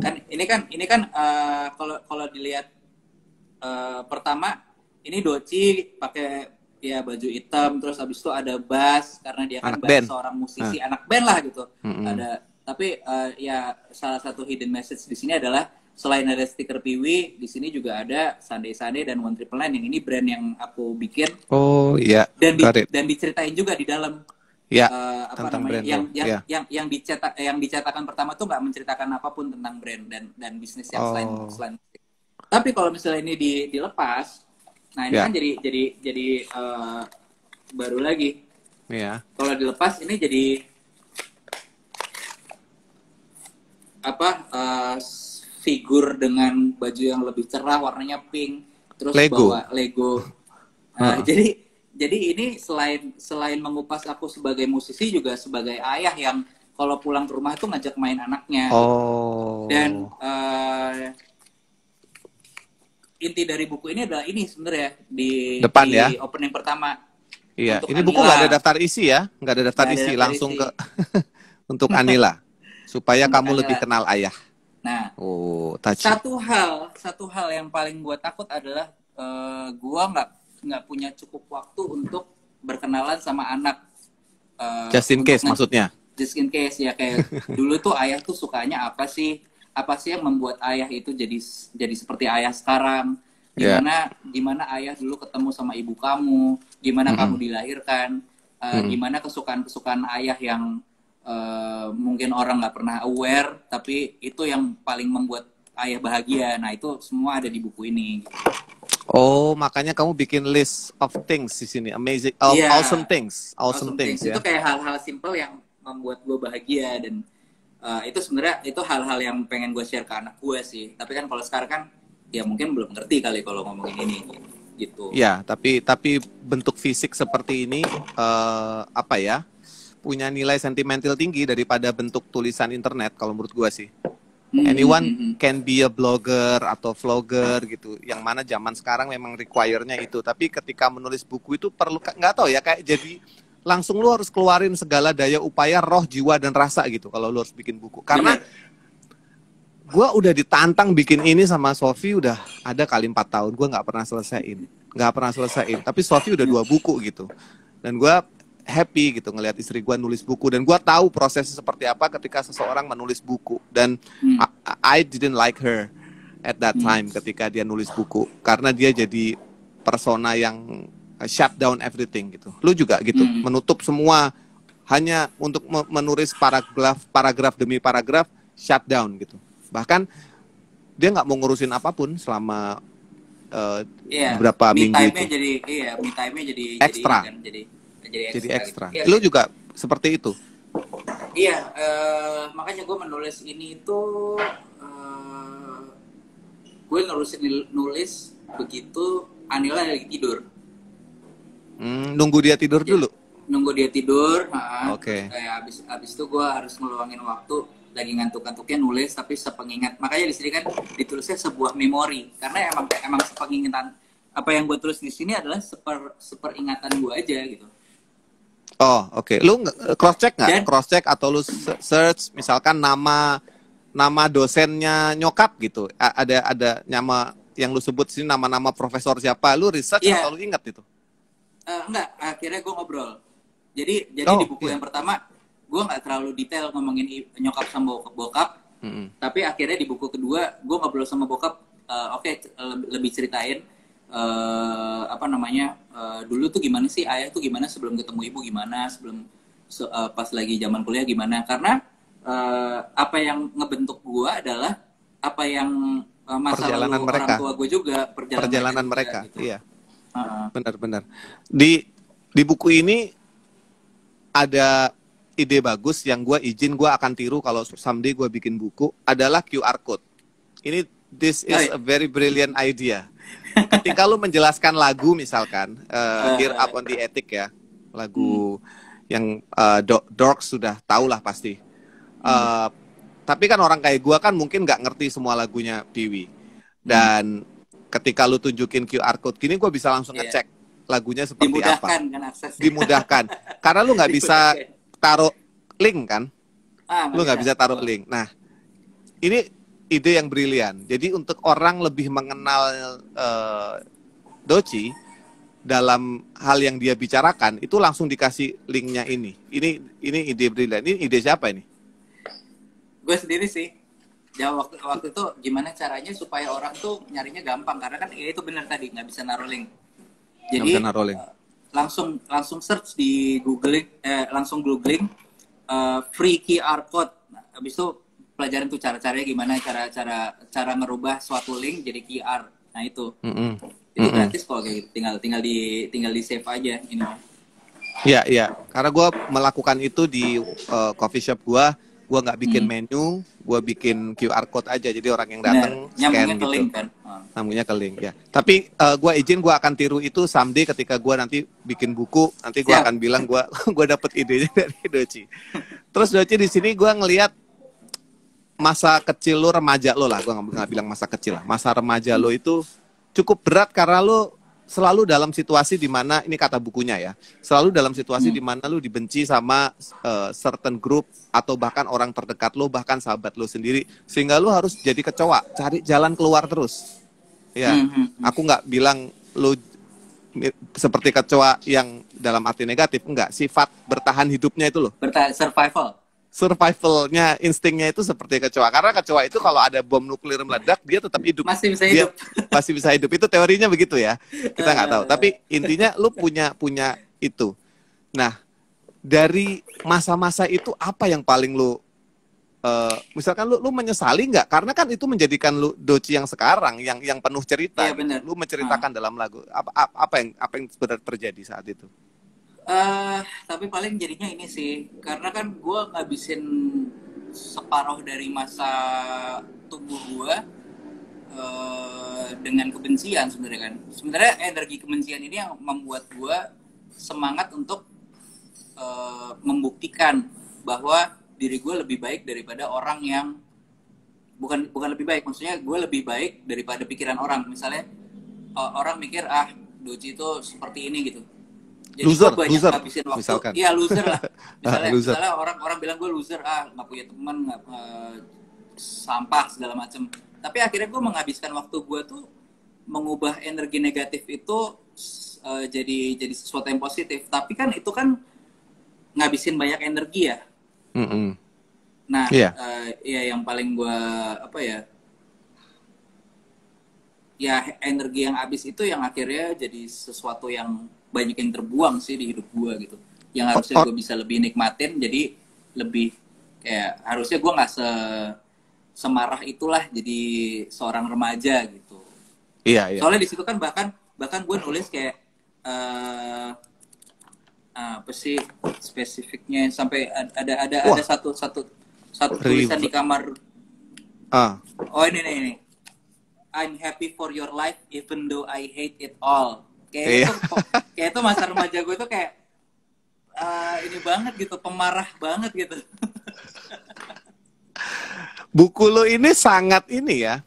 Speaker 2: Kan ini kan kalau dilihat pertama ini Doci pakai ya baju hitam, terus habis itu ada bass karena dia kan seorang musisi anak band lah gitu. Ada, tapi ya salah satu hidden message di sini adalah selain ada stiker Piwi, di sini juga ada Sunday Sunday dan One Triple Nine, yang ini brand yang aku bikin.
Speaker 1: Oh iya.
Speaker 2: Dan diceritain juga di dalam apa namanya yang dicetakan pertama tuh nggak menceritakan apapun tentang brand dan bisnis yang selain. Tapi kalau misalnya ini dilepas, nah ini kan jadi baru lagi. Kalau dilepas ini jadi figur dengan baju yang lebih cerah, warnanya pink, terus bawa Lego. Jadi ini selain mengupas aku sebagai musisi, juga sebagai ayah yang kalau pulang ke rumah itu ngajak main anaknya. Dan inti dari buku ini adalah ini sebenarnya
Speaker 1: Depan
Speaker 2: di
Speaker 1: ya.
Speaker 2: opening pertama
Speaker 1: Iya,
Speaker 2: untuk
Speaker 1: ini buku nggak ada
Speaker 2: Anila.
Speaker 1: daftar isi ya, nggak ada daftar
Speaker 2: Nggak ada
Speaker 1: isi,
Speaker 2: daftar
Speaker 1: langsung
Speaker 2: isi
Speaker 1: ke untuk Anila supaya
Speaker 2: untuk
Speaker 1: kamu lebih
Speaker 2: Anila.
Speaker 1: kenal ayah.
Speaker 2: Nah,
Speaker 1: Oh, touchy.
Speaker 2: satu hal yang paling gue takut adalah gue nggak punya cukup waktu untuk berkenalan sama anak.
Speaker 1: Just in
Speaker 2: Untuk
Speaker 1: case maksudnya.
Speaker 2: just in case ya, kayak dulu tuh ayah tuh sukanya apa sih yang membuat ayah itu jadi seperti ayah sekarang,
Speaker 1: Ya.
Speaker 2: gimana ayah dulu ketemu sama ibu kamu, gimana kamu
Speaker 1: Mm-mm.
Speaker 2: dilahirkan,
Speaker 1: Mm-mm.
Speaker 2: gimana kesukaan ayah yang mungkin orang nggak pernah aware, tapi itu yang paling membuat ayah bahagia. Nah, itu semua ada di buku ini.
Speaker 1: Oh, makanya kamu bikin list of things di sini. Amazing,
Speaker 2: Iya,
Speaker 1: awesome things, awesome
Speaker 2: awesome
Speaker 1: things
Speaker 2: things itu
Speaker 1: ya.
Speaker 2: kayak hal-hal simple yang membuat gue bahagia, dan itu sebenarnya itu hal-hal yang pengen gue share ke anak gue sih. Tapi kan kalau sekarang kan ya mungkin belum ngerti kali kalau ngomongin ini gitu.
Speaker 1: Ya, tapi bentuk fisik seperti ini apa ya? Punya nilai sentimental tinggi daripada bentuk tulisan internet kalau menurut gua sih. Anyone can be a blogger atau vlogger gitu. Yang mana zaman sekarang memang require-nya itu. Tapi ketika menulis buku itu perlu, nggak tahu ya, kayak jadi langsung lu harus keluarin segala daya upaya, roh, jiwa, dan rasa gitu kalau lu harus bikin buku. Karena
Speaker 2: Bener.
Speaker 1: gue udah ditantang bikin ini sama Sofi udah ada kali 4 tahun. Gue nggak pernah selesaiin. Nggak pernah selesaiin. Tapi Sofi udah 2 buku gitu. Dan gue happy gitu ngelihat istri gue nulis buku. Dan gue tahu prosesnya seperti apa ketika seseorang menulis buku. Dan I didn't like her at that time ketika dia nulis buku. Karena dia jadi persona yang shut down everything gitu. Lu juga gitu. Menutup semua hanya untuk menulis paragraf demi paragraf, shut down gitu. Bahkan dia nggak mau ngurusin apapun selama beberapa minggu itu.
Speaker 2: Me time-nya jadi
Speaker 1: Ekstra.
Speaker 2: jadi
Speaker 1: Ekstra.
Speaker 2: Gitu.
Speaker 1: Lu juga seperti itu?
Speaker 2: Iya, makanya gue menulis ini itu gue nulis begitu Anila lagi tidur.
Speaker 1: Nunggu dia tidur dulu?
Speaker 2: Nunggu dia tidur.
Speaker 1: Oke.
Speaker 2: Kayak abis itu gue harus ngeluangin waktu, lagi ngantuk-ngantuknya nulis, tapi sepengingat. Makanya di sini kan ditulisnya sebuah memori, karena emang sepengingatan. Apa yang gue tulis di sini adalah seperingatan gue aja gitu.
Speaker 1: Oh, oke. Lu cross check nggak? Cross check atau lu search misalkan nama dosennya nyokap gitu. Ada nama yang lu sebut sini, nama-nama profesor siapa? Lu research atau lu ingat itu?
Speaker 2: Enggak, akhirnya gue ngobrol. Jadi di buku yang pertama gue nggak terlalu detail ngomongin nyokap sama bokap. Tapi akhirnya di buku kedua gue ngobrol sama bokap. Lebih ceritain dulu tuh gimana sih ayah tuh, gimana sebelum ketemu ibu, gimana sebelum pas lagi zaman kuliah gimana. Karena apa yang ngebentuk gue adalah apa yang masa lalu orang tua gue juga,
Speaker 1: perjalanan mereka
Speaker 2: gitu.
Speaker 1: Iya. Benar-benar. Di buku ini ada ide bagus yang gue akan tiru kalau someday gue bikin buku, adalah QR code. This is a very brilliant idea. Ketika lu menjelaskan lagu misalkan, Here Up on the Attic ya, lagu yang Dorks sudah tahu lah pasti. Tapi kan orang kayak gue kan mungkin nggak ngerti semua lagunya Piwi. Dan ketika lu tunjukin QR code gini, gue bisa langsung ngecek lagunya seperti apa. Dimudahkan. Karena lu nggak bisa taruh link kan? Lu nggak bisa taruh link. Nah, ini ide yang brilian. Jadi untuk orang lebih mengenal Doci dalam hal yang dia bicarakan, itu langsung dikasih linknya ini. Ini ide brilian. Ini ide siapa ini?
Speaker 2: Gue sendiri sih. Ya waktu itu gimana caranya supaya orang tuh nyarinya gampang, karena kan itu benar tadi nggak bisa naruh link. Jadi langsung search di googling, langsung googling free QR code. Nah, habis itu pelajaran tuh cara-caranya gimana, cara ngerubah suatu link jadi QR. Nah itu itu gratis kok, kayak gitu. Tinggal di save aja ini.
Speaker 1: Iya. Karena gue melakukan itu di coffee shop gue nggak bikin menu, gue bikin QR code aja, jadi orang yang datang scan gitu.
Speaker 2: Link, kan?
Speaker 1: Nyambungnya ke link ya. Tapi gue akan tiru itu someday ketika gue nanti bikin buku, nanti gue akan bilang gue dapet idenya dari Doci. Terus Doci di sini gue ngelihat masa kecil lo, remaja lo lah, gue nggak bilang masa kecil lah, masa remaja lo itu cukup berat karena lu selalu dalam situasi di mana, ini kata bukunya ya, selalu dalam situasi di mana lu dibenci sama certain group atau bahkan orang terdekat lu, bahkan sahabat lu sendiri, sehingga lu harus jadi kecoa, cari jalan keluar terus. Ya, aku nggak bilang lu seperti kecoa yang dalam arti negatif, enggak, sifat bertahan hidupnya itu loh.
Speaker 2: Bertahan,
Speaker 1: Survivalnya, instingnya itu seperti kecoa. Karena kecoa itu kalau ada bom nuklir meledak, dia tetap hidup.
Speaker 2: Masih bisa hidup.
Speaker 1: Masih bisa hidup. Itu teorinya begitu ya. Kita nggak tahu. Tapi intinya lu punya itu. Nah, dari masa-masa itu apa yang paling lu misalkan lu menyesali nggak? Karena kan itu menjadikan lu Doci yang sekarang, yang penuh cerita.
Speaker 2: Iya, bener.
Speaker 1: Lu menceritakan dalam lagu. Apa yang sebenarnya terjadi saat itu?
Speaker 2: Tapi paling jadinya ini sih, karena kan gue ngabisin separuh dari masa tubuh gue dengan kebencian sebenarnya kan. Sebenarnya energi kebencian ini yang membuat gue semangat untuk membuktikan bahwa diri gue lebih baik daripada orang yang bukan lebih baik, maksudnya gue lebih baik daripada pikiran orang. Misalnya orang mikir Doci itu seperti ini gitu. Jadi
Speaker 1: loser,
Speaker 2: gue banyak ngabisin waktu.
Speaker 1: Misalkan.
Speaker 2: Iya, loser lah.
Speaker 1: Loser.
Speaker 2: Misalnya orang bilang gue loser, nggak punya teman, sampah segala macem. Tapi akhirnya gue menghabiskan waktu gue tuh mengubah energi negatif itu jadi sesuatu yang positif. Tapi kan itu kan ngabisin banyak energi ya. Nah, ya yang paling gue energi yang habis itu yang akhirnya jadi sesuatu yang banyak yang terbuang sih di hidup gue gitu. Yang harusnya gue bisa lebih nikmatin, jadi lebih kayak harusnya gue nggak semarah itulah jadi seorang remaja gitu.
Speaker 1: Iya.
Speaker 2: Soalnya di situ kan bahkan gue nulis kayak apa sih spesifiknya, sampai ada satu tulisan di kamar. Oh ini. I'm happy for your life even though I hate it all. Kayak itu masa remaja gue tuh kayak ini banget gitu, pemarah banget gitu.
Speaker 1: Buku lo ini sangat ini ya.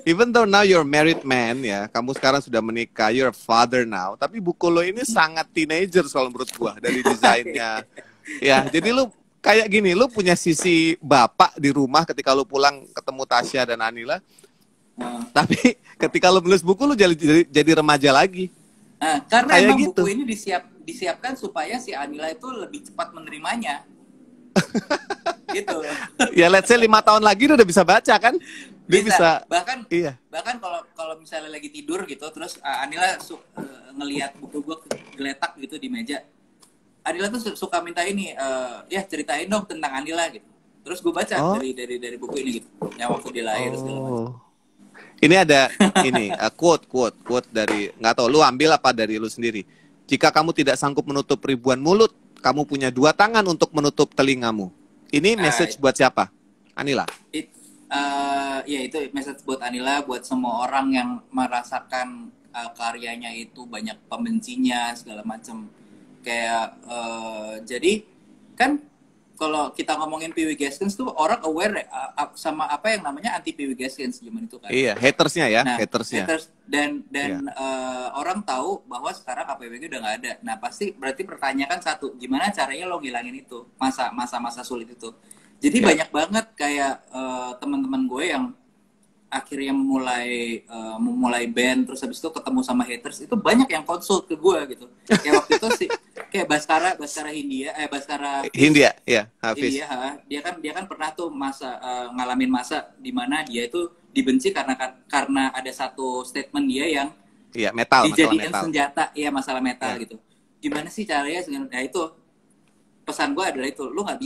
Speaker 1: Even though now you're married man ya, kamu sekarang sudah menikah, you're a father now, tapi buku lo ini sangat teenager kalau menurut gua dari desainnya. Ya, jadi lu kayak gini, lu punya sisi bapak di rumah ketika lu pulang ketemu Tasya dan Anila. Tapi ketika lu menulis buku lu jadi remaja lagi.
Speaker 2: Karena kayak emang gitu. Buku ini disiapkan supaya si Anila itu lebih cepat menerimanya. Gitu.
Speaker 1: Ya let's say 5 tahun lagi dia udah bisa baca kan? Dia bisa.
Speaker 2: Bahkan kalau misalnya lagi tidur gitu, terus Anila ngelihat buku gue geletak gitu di meja. Anila tuh suka minta ini, ceritain dong tentang Anila gitu. Terus gue baca dari buku ini gitu, yang waktu dia lahir segala macam.
Speaker 1: Ini ada ini quote dari, nggak tahu lu ambil apa dari lu sendiri. Jika kamu tidak sanggup menutup ribuan mulut, kamu punya 2 tangan untuk menutup telingamu. Ini message buat siapa? Anila.
Speaker 2: Itu message buat Anila, buat semua orang yang merasakan karyanya itu banyak pembencinya segala macam. Kayak jadi kan kalau kita ngomongin Pee Wee Gaskins tuh orang aware sama apa yang namanya anti Pee Wee Gaskins zaman itu kan. Iya,
Speaker 1: hatersnya ya,
Speaker 2: hatersnya. Dan orang tahu bahwa sekarang APWG udah nggak ada. Nah pasti berarti pertanyaan kan gimana caranya lo ngilangin itu masa-masa sulit itu. Jadi banyak banget kayak teman-teman gue yang akhirnya memulai band, terus habis itu ketemu sama haters, itu banyak yang konsul ke gue gitu. Kayak waktu itu sih kayak Baskara Hindia, Hafiz. Dia kan pernah tuh ngalamin masa di mana dia itu dibenci karena ada satu statement dia yang dijadikan senjata, masalah metal gitu. Gimana sih caranya? Nah itu pesan gue adalah itu, lo nggak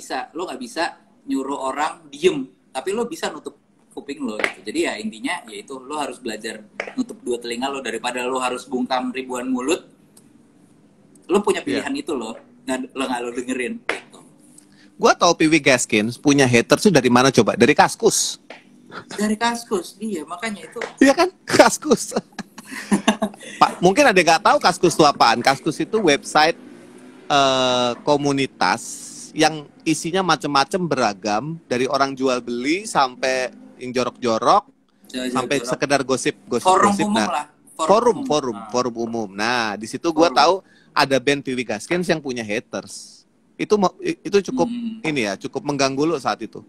Speaker 2: bisa nyuruh orang diem, tapi lo bisa nutup kuping lo gitu. Jadi ya intinya yaitu lo harus belajar nutup 2 telinga lo daripada lo harus bungkam ribuan mulut. Lo punya pilihan itu lo nggak lo dengerin gitu.
Speaker 1: Gua tahu Pee Wee Gaskins punya haters tuh dari mana coba? Dari Kaskus.
Speaker 2: Dari Kaskus, iya makanya itu.
Speaker 1: Iya kan, Kaskus. Pak, mungkin ada nggak tahu Kaskus itu apaan? Kaskus itu website komunitas yang isinya macam-macam beragam, dari orang jual beli sampai yang jorok-jorok, sampai sekedar gosip.
Speaker 2: Forum umum lah. forum umum.
Speaker 1: Forum umum. Nah, di situ gue tahu ada band Piwi Gaskins yang punya haters. Itu cukup ini ya, cukup mengganggu lo saat itu.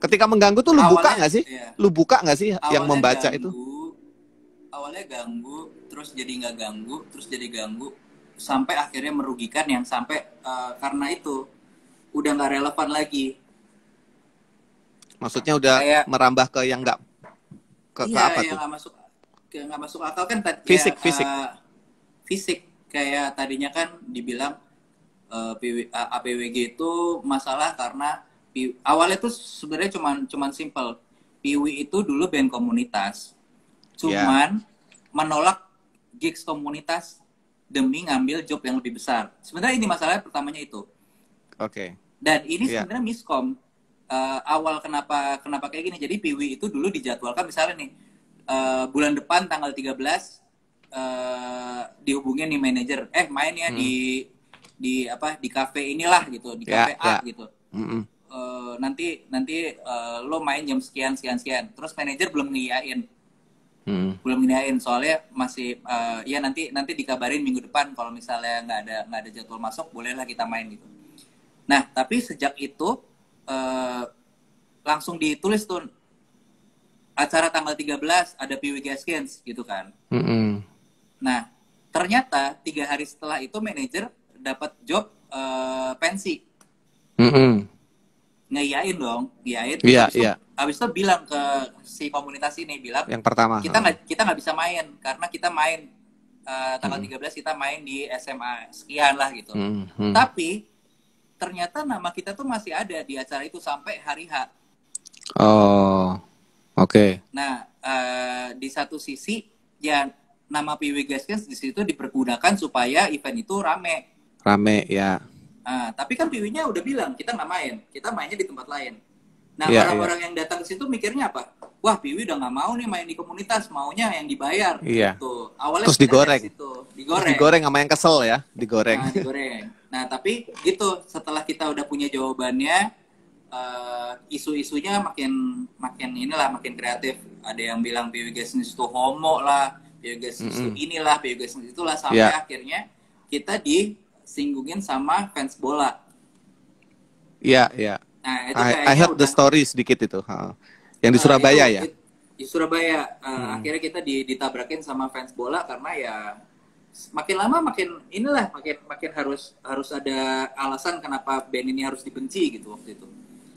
Speaker 1: Ketika mengganggu tuh lu buka nggak sih?
Speaker 2: Iya.
Speaker 1: Lu buka nggak sih
Speaker 2: Awalnya
Speaker 1: yang membaca
Speaker 2: ganggu,
Speaker 1: itu?
Speaker 2: Awalnya ganggu, terus jadi nggak ganggu, terus jadi ganggu, sampai akhirnya merugikan yang sampai karena itu udah nggak relevan lagi.
Speaker 1: Maksudnya udah kayak, merambah ke yang nggak ke apa tuh?
Speaker 2: Iya, nggak masuk akal kan
Speaker 1: fisik.
Speaker 2: Fisik kayak tadinya kan dibilang APWG itu masalah karena awalnya tuh sebenarnya cuman simple. Piwi itu dulu band komunitas, cuman menolak gigs komunitas demi ngambil job yang lebih besar. Sebenarnya ini masalahnya pertamanya itu.
Speaker 1: Oke.
Speaker 2: Dan ini sebenarnya miskom. Awal kenapa kayak gini. Jadi Piwi itu dulu dijadwalkan misalnya nih bulan depan tanggal 13 dihubungin nih manajer, main ya di kafe inilah gitu, di kafe A gitu. Nanti lo main jam sekian. Terus manajer belum ngiyain. Soalnya masih ya nanti dikabarin minggu depan kalau misalnya nggak ada jadwal masuk, bolehlah kita main gitu. Nah, tapi sejak itu langsung ditulis tuh acara tanggal 13 ada Piwi Gaskins gitu kan. Nah, ternyata 3 hari setelah itu manajer dapat job pensi. Ngiyain dong, ngiyain.
Speaker 1: Iya.
Speaker 2: Habis itu bilang ke si komunitas ini, bilang
Speaker 1: yang pertama
Speaker 2: kita nggak bisa main karena kita main tanggal 13 kita main di SMA sekian lah gitu. Tapi ternyata nama kita tuh masih ada di acara itu sampai hari H.
Speaker 1: Oh, oke.
Speaker 2: Nah, di satu sisi ya nama Piwi Gaskins di situ dipergunakan supaya event itu rame
Speaker 1: ya.
Speaker 2: Tapi kan Piwinya udah bilang kita nggak main, kita mainnya di tempat lain. Nah, orang-orang yang datang ke situ mikirnya apa? Wah, Piwi udah nggak mau nih main di komunitas, maunya yang dibayar. Gitu. Awalnya
Speaker 1: terus digoreng.
Speaker 2: Digoreng
Speaker 1: sama yang kesel ya, digoreng.
Speaker 2: Nah, tapi gitu, setelah kita udah punya jawabannya, isu-isunya makin kreatif. Ada yang bilang Piwi Gaskins itu homo lah, Piwi Gaskins itu inilah, Piwi Gaskins itulah, sampai akhirnya kita disinggungin sama fans bola.
Speaker 1: Iya. Nah, itu I heard the story sedikit itu. Yang di Surabaya ya?
Speaker 2: Di Surabaya. Akhirnya kita ditabrakin sama fans bola karena ya makin lama makin harus ada alasan kenapa band ini harus dibenci gitu waktu itu.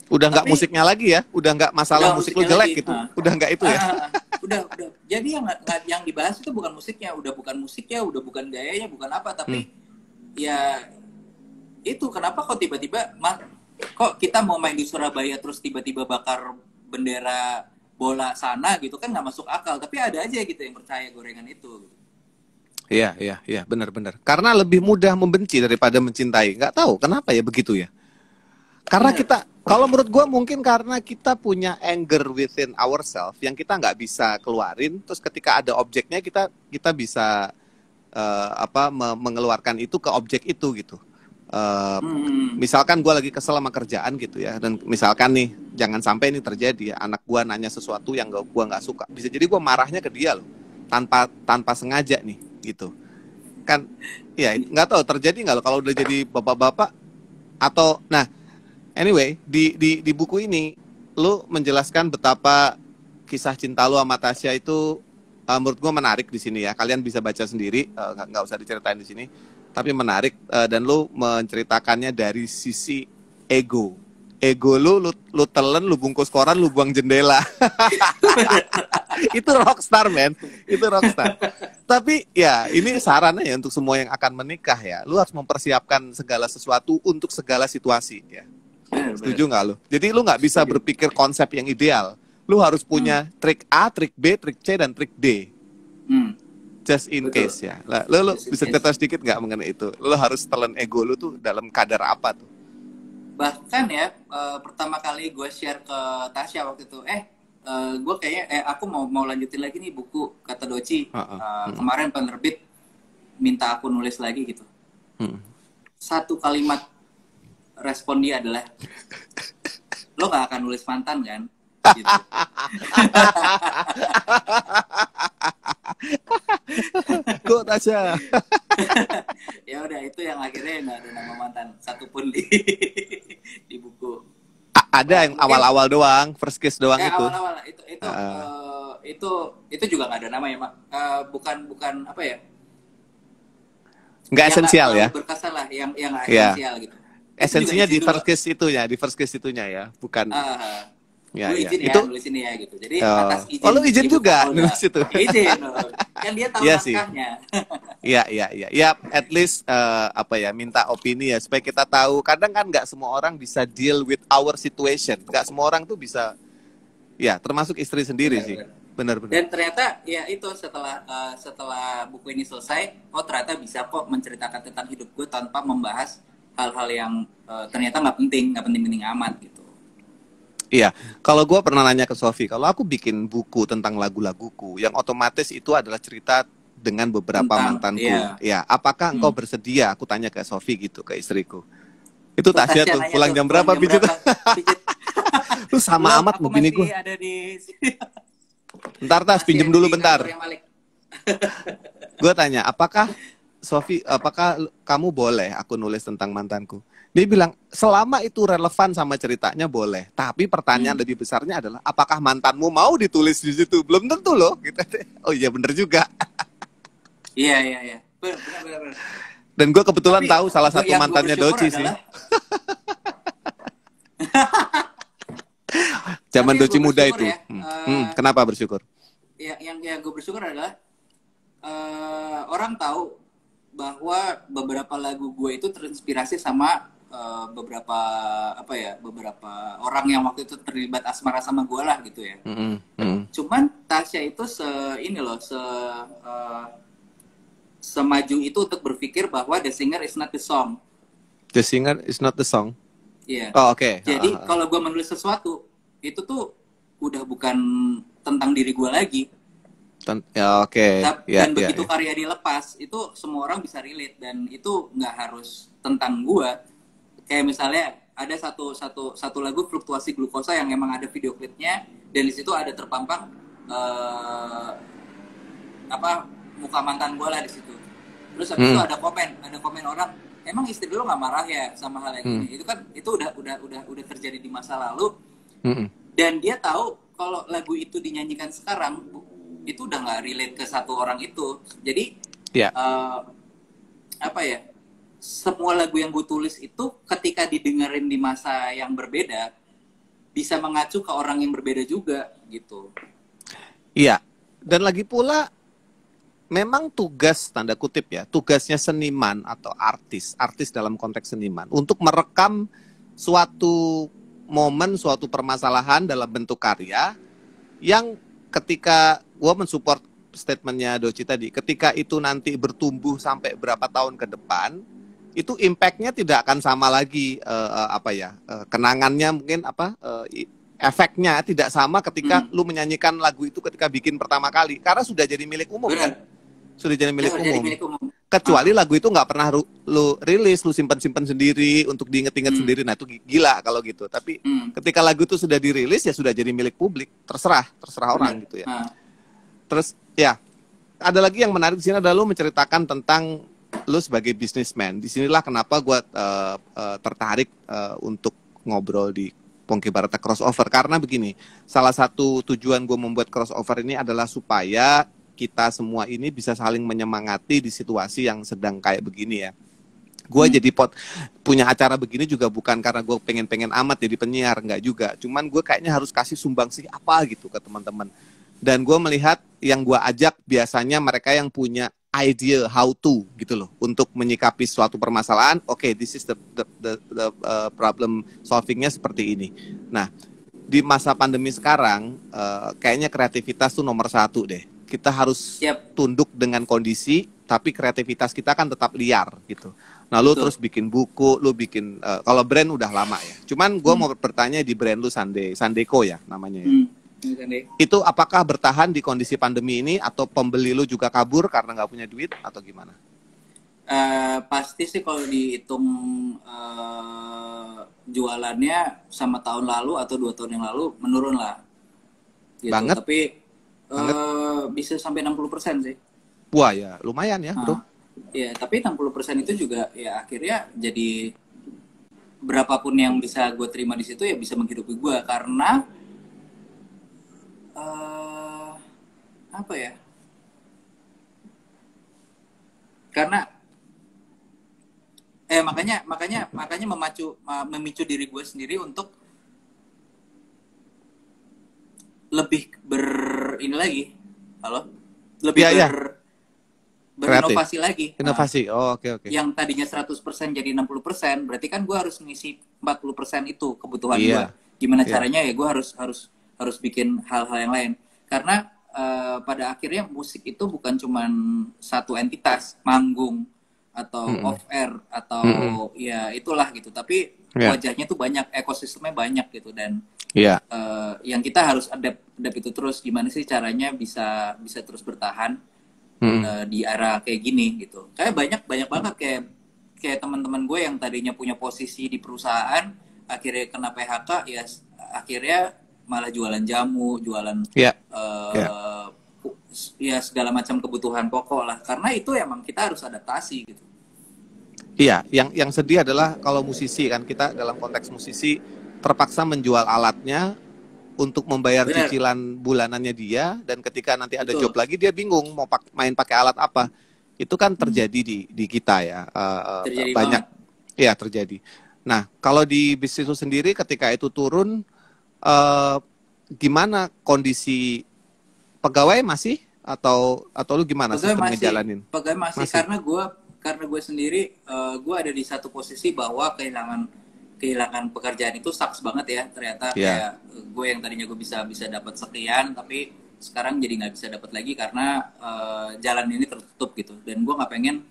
Speaker 1: Udah nggak musiknya lagi ya? Udah nggak masalah musik lu jelek gitu? Udah nggak itu ya?
Speaker 2: Udah. Jadi yang dibahas itu bukan musiknya, udah bukan gayanya, bukan apa, tapi ya itu kenapa kok tiba-tiba kok kita mau main di Surabaya terus tiba-tiba bakar bendera bola sana gitu, kan nggak masuk akal. Tapi ada aja gitu yang percaya gorengan itu.
Speaker 1: Iya, benar. Karena lebih mudah membenci daripada mencintai. Nggak tahu kenapa ya begitu ya. Karena kalau menurut gue mungkin karena kita punya anger within ourselves yang kita nggak bisa keluarin. Terus ketika ada objeknya kita bisa mengeluarkan itu ke objek itu gitu. Misalkan gue lagi kesel sama kerjaan gitu ya, dan misalkan nih jangan sampai ini terjadi ya, anak gue nanya sesuatu yang gue nggak suka, bisa jadi gue marahnya ke dia loh, tanpa sengaja nih gitu kan. Ya nggak tahu terjadi nggak lo kalau udah jadi bapak-bapak atau anyway di buku ini lo menjelaskan betapa kisah cinta lo sama Tasya itu menurut gue menarik di sini ya. Kalian bisa baca sendiri, nggak usah diceritain di sini. Tapi menarik, dan lu menceritakannya dari sisi ego. Ego lu telen, lu bungkus koran, lu buang jendela. Itu rockstar, man. Itu rockstar. Tapi ya ini sarannya ya untuk semua yang akan menikah ya. Lu harus mempersiapkan segala sesuatu untuk segala situasi ya. Setuju nggak lu? Jadi lu nggak bisa berpikir konsep yang ideal. Lu harus punya trik A, trik B, trik C, dan trik D. Just in case ya. Lo bisa cerita sedikit nggak mengenai itu? Lo harus telan ego lo tuh dalam kadar apa tuh?
Speaker 2: Bahkan ya pertama kali gue share ke Tasya waktu itu, gue kayaknya aku mau lanjutin lagi nih buku kata Doci. Kemarin penerbit minta aku nulis lagi gitu. Satu kalimat respon dia adalah, lo gak akan nulis mantan kan? Gitu.
Speaker 1: Quote aja.
Speaker 2: Ya udah, itu yang akhirnya nggak ada nama mantan satupun di di buku.
Speaker 1: Ada yang
Speaker 2: Mungkin
Speaker 1: awal-awal doang, first kiss doang itu.
Speaker 2: awal-awal
Speaker 1: Uh,
Speaker 2: itu juga nggak ada nama ya, Mak. Bukan bukan apa ya?
Speaker 1: nggak
Speaker 2: Yang nggak
Speaker 1: esensial
Speaker 2: terlalu
Speaker 1: ya.
Speaker 2: berkesan lah, yang nggak
Speaker 1: Ya,
Speaker 2: esensial gitu. Itu juga
Speaker 1: esensinya
Speaker 2: izin
Speaker 1: di
Speaker 2: dulu.
Speaker 1: first kiss itunya, di first kiss itunya ya, bukan. Ya,
Speaker 2: Gue
Speaker 1: ya.
Speaker 2: izin ya
Speaker 1: Itu
Speaker 2: nulis ini ya gitu. Jadi atas
Speaker 1: oh, lu
Speaker 2: izin
Speaker 1: izin
Speaker 2: ibu
Speaker 1: juga
Speaker 2: Kapolda.
Speaker 1: nulis itu.
Speaker 2: Izin loh. Kan dia tahu
Speaker 1: Iya sih.
Speaker 2: naskahnya.
Speaker 1: Iya, iya, iya. Ya, at least apa ya, minta opini ya supaya kita tahu. Kadang kan nggak semua orang bisa deal with our situation. Nggak semua orang tuh bisa, ya, termasuk istri sendiri sih.
Speaker 2: Benar-benar.
Speaker 1: Benar-benar.
Speaker 2: Dan ternyata ya itu setelah buku ini selesai, oh ternyata bisa kok menceritakan tentang hidup gue tanpa membahas hal-hal yang ternyata nggak penting-penting amat gitu.
Speaker 1: Iya, kalau gue pernah nanya ke Sofi, kalau aku bikin buku tentang lagu-laguku, yang otomatis itu adalah cerita dengan beberapa
Speaker 2: Tentang
Speaker 1: mantanku.
Speaker 2: ya.
Speaker 1: Ya, apakah engkau bersedia? Aku tanya ke Sofi gitu, ke istriku. Itu
Speaker 2: Terus
Speaker 1: Tasya
Speaker 2: Tasya
Speaker 1: tuh,
Speaker 2: nanya
Speaker 1: pulang
Speaker 2: tuh,
Speaker 1: jam berapa pijit?
Speaker 2: Pijit.
Speaker 1: Lu sama
Speaker 2: Belum,
Speaker 1: amat
Speaker 2: aku
Speaker 1: begini
Speaker 2: masih
Speaker 1: gue.
Speaker 2: ada di sini.
Speaker 1: Bentar Tas,
Speaker 2: Masih
Speaker 1: pinjem
Speaker 2: ada
Speaker 1: dulu
Speaker 2: di
Speaker 1: bentar.
Speaker 2: kantornya Malik.
Speaker 1: Gue tanya, apakah Sofi, apakah kamu boleh aku nulis tentang mantanku? Dia bilang, selama itu relevan sama ceritanya boleh. Tapi pertanyaan lebih besarnya adalah, apakah mantanmu mau ditulis di situ? Belum tentu loh. Gitu. Oh iya bener juga.
Speaker 2: Iya, iya, iya. Benar.
Speaker 1: Dan gue kebetulan
Speaker 2: Tapi
Speaker 1: tahu salah satu
Speaker 2: yang gue
Speaker 1: mantannya
Speaker 2: bersyukur
Speaker 1: Doci sih.
Speaker 2: adalah
Speaker 1: Zaman
Speaker 2: tapi
Speaker 1: Doci
Speaker 2: gue
Speaker 1: muda
Speaker 2: bersyukur
Speaker 1: itu.
Speaker 2: ya,
Speaker 1: Kenapa bersyukur?
Speaker 2: yang gue bersyukur adalah orang tahu bahwa beberapa lagu gue itu terinspirasi sama beberapa beberapa orang yang waktu itu terlibat asmara sama gue lah gitu ya. Cuman Tasya itu semaju itu untuk berpikir bahwa the singer is not the song.
Speaker 1: The singer is not the song.
Speaker 2: Iya.
Speaker 1: Oh oke.
Speaker 2: Jadi kalau gue menulis sesuatu itu tuh udah bukan tentang diri gue lagi.
Speaker 1: Ya oke.
Speaker 2: Dan begitu karya dilepas itu semua orang bisa relate dan itu nggak harus tentang gue. Kayak misalnya ada satu lagu Fluktuasi Glukosa yang emang ada video klipnya dan di situ ada terpampang muka mantan gue lah di situ. Terus habis itu ada komen orang, emang istri lu nggak marah ya sama hal yang ini? Itu kan itu udah terjadi di masa lalu. Dan dia tahu kalau lagu itu dinyanyikan sekarang itu udah nggak relate ke satu orang itu. Jadi semua lagu yang gue tulis itu ketika didengerin di masa yang berbeda bisa mengacu ke orang yang berbeda juga gitu.
Speaker 1: Iya. Dan lagi pula memang tugas tanda kutip ya, tugasnya seniman atau artis dalam konteks seniman untuk merekam suatu momen, suatu permasalahan dalam bentuk karya yang ketika gue mensupport statementnya Doci tadi, ketika itu nanti bertumbuh sampai berapa tahun ke depan, itu impact-nya tidak akan sama lagi kenangannya mungkin efeknya tidak sama ketika lu menyanyikan lagu itu ketika bikin pertama kali karena sudah jadi milik umum. Kan? Sudah jadi milik umum. Kecuali lagu itu nggak pernah lu rilis, lu simpan-simpan sendiri untuk diinget-inget sendiri. Nah itu gila kalau gitu. Tapi ketika lagu itu sudah dirilis ya sudah jadi milik publik. Terserah orang gitu ya. Terus ya ada lagi yang menarik di sini adalah lu menceritakan tentang lu sebagai businessman. Disinilah kenapa gue tertarik untuk ngobrol di Pongki Barata Crossover. Karena begini, salah satu tujuan gue membuat crossover ini adalah supaya kita semua ini bisa saling menyemangati di situasi yang sedang kayak begini ya. Gue jadi punya acara begini juga bukan karena gue pengen amat jadi penyiar, enggak juga. Cuman gue kayaknya harus kasih sumbangsih apa gitu ke teman-teman. Dan gue melihat yang gue ajak biasanya mereka yang punya idea how to gitu loh untuk menyikapi suatu permasalahan. Oke, this is the problem solvingnya seperti ini. Nah, di masa pandemi sekarang kayaknya kreativitas tuh nomor 1 deh. Kita harus tunduk dengan kondisi, tapi kreativitas kita kan tetap liar gitu. Nah, lu terus bikin buku, lu bikin kalau brand udah lama ya. Cuman gue mau bertanya di brand lu Sandeko ya namanya ya. Itu apakah bertahan di kondisi pandemi ini atau pembeli lu juga kabur karena nggak punya duit atau gimana?
Speaker 2: Pasti sih kalau dihitung jualannya sama tahun lalu atau 2 tahun yang lalu menurun lah. Gitu.
Speaker 1: Banget.
Speaker 2: Tapi bisa sampai 60% sih.
Speaker 1: Wah ya, lumayan ya bro.
Speaker 2: Ya, tapi 60% itu juga ya akhirnya jadi berapapun yang bisa gue terima di situ ya bisa menghidupi gue karena apa ya? Karena makanya memicu diri gue sendiri untuk lebih ini lagi, halo, lebih berinovasi lagi.
Speaker 1: Inovasi. Oh, oke.
Speaker 2: Yang tadinya 100% jadi 60%, berarti kan gue harus ngisi 40% itu kebutuhan gue.
Speaker 1: Iya.
Speaker 2: Gimana caranya ya gue harus bikin hal-hal yang lain. Karena pada akhirnya musik itu bukan cuman satu entitas, manggung atau off air atau ya itulah gitu. Tapi wajahnya tuh banyak, ekosistemnya banyak gitu dan yang kita harus adapt itu terus. Gimana sih caranya bisa terus bertahan di era kayak gini gitu. Kayak banyak banget kayak teman-teman gue yang tadinya punya posisi di perusahaan akhirnya kena PHK ya akhirnya malah jualan jamu, jualan ya segala macam kebutuhan pokok lah. Karena itu emang kita harus adaptasi gitu.
Speaker 1: Iya, yang sedih adalah kalau musisi kan, kita dalam konteks musisi terpaksa menjual alatnya untuk membayar cicilan bulanannya dia, dan ketika nanti ada job lagi dia bingung mau main pakai alat apa. Itu kan terjadi di kita ya,
Speaker 2: terjadi
Speaker 1: banyak
Speaker 2: banget.
Speaker 1: Ya terjadi. Nah kalau di bisnis itu sendiri ketika itu turun, gimana kondisi pegawai masih atau lu gimana sistem ngejalanin?
Speaker 2: Pegawai masih. Karena gue sendiri gue ada di satu posisi bahwa kehilangan pekerjaan itu sucks banget ya ternyata. Kayak gue yang tadinya gue bisa dapat sekian tapi sekarang jadi nggak bisa dapat lagi karena jalan ini tertutup gitu dan gue nggak pengen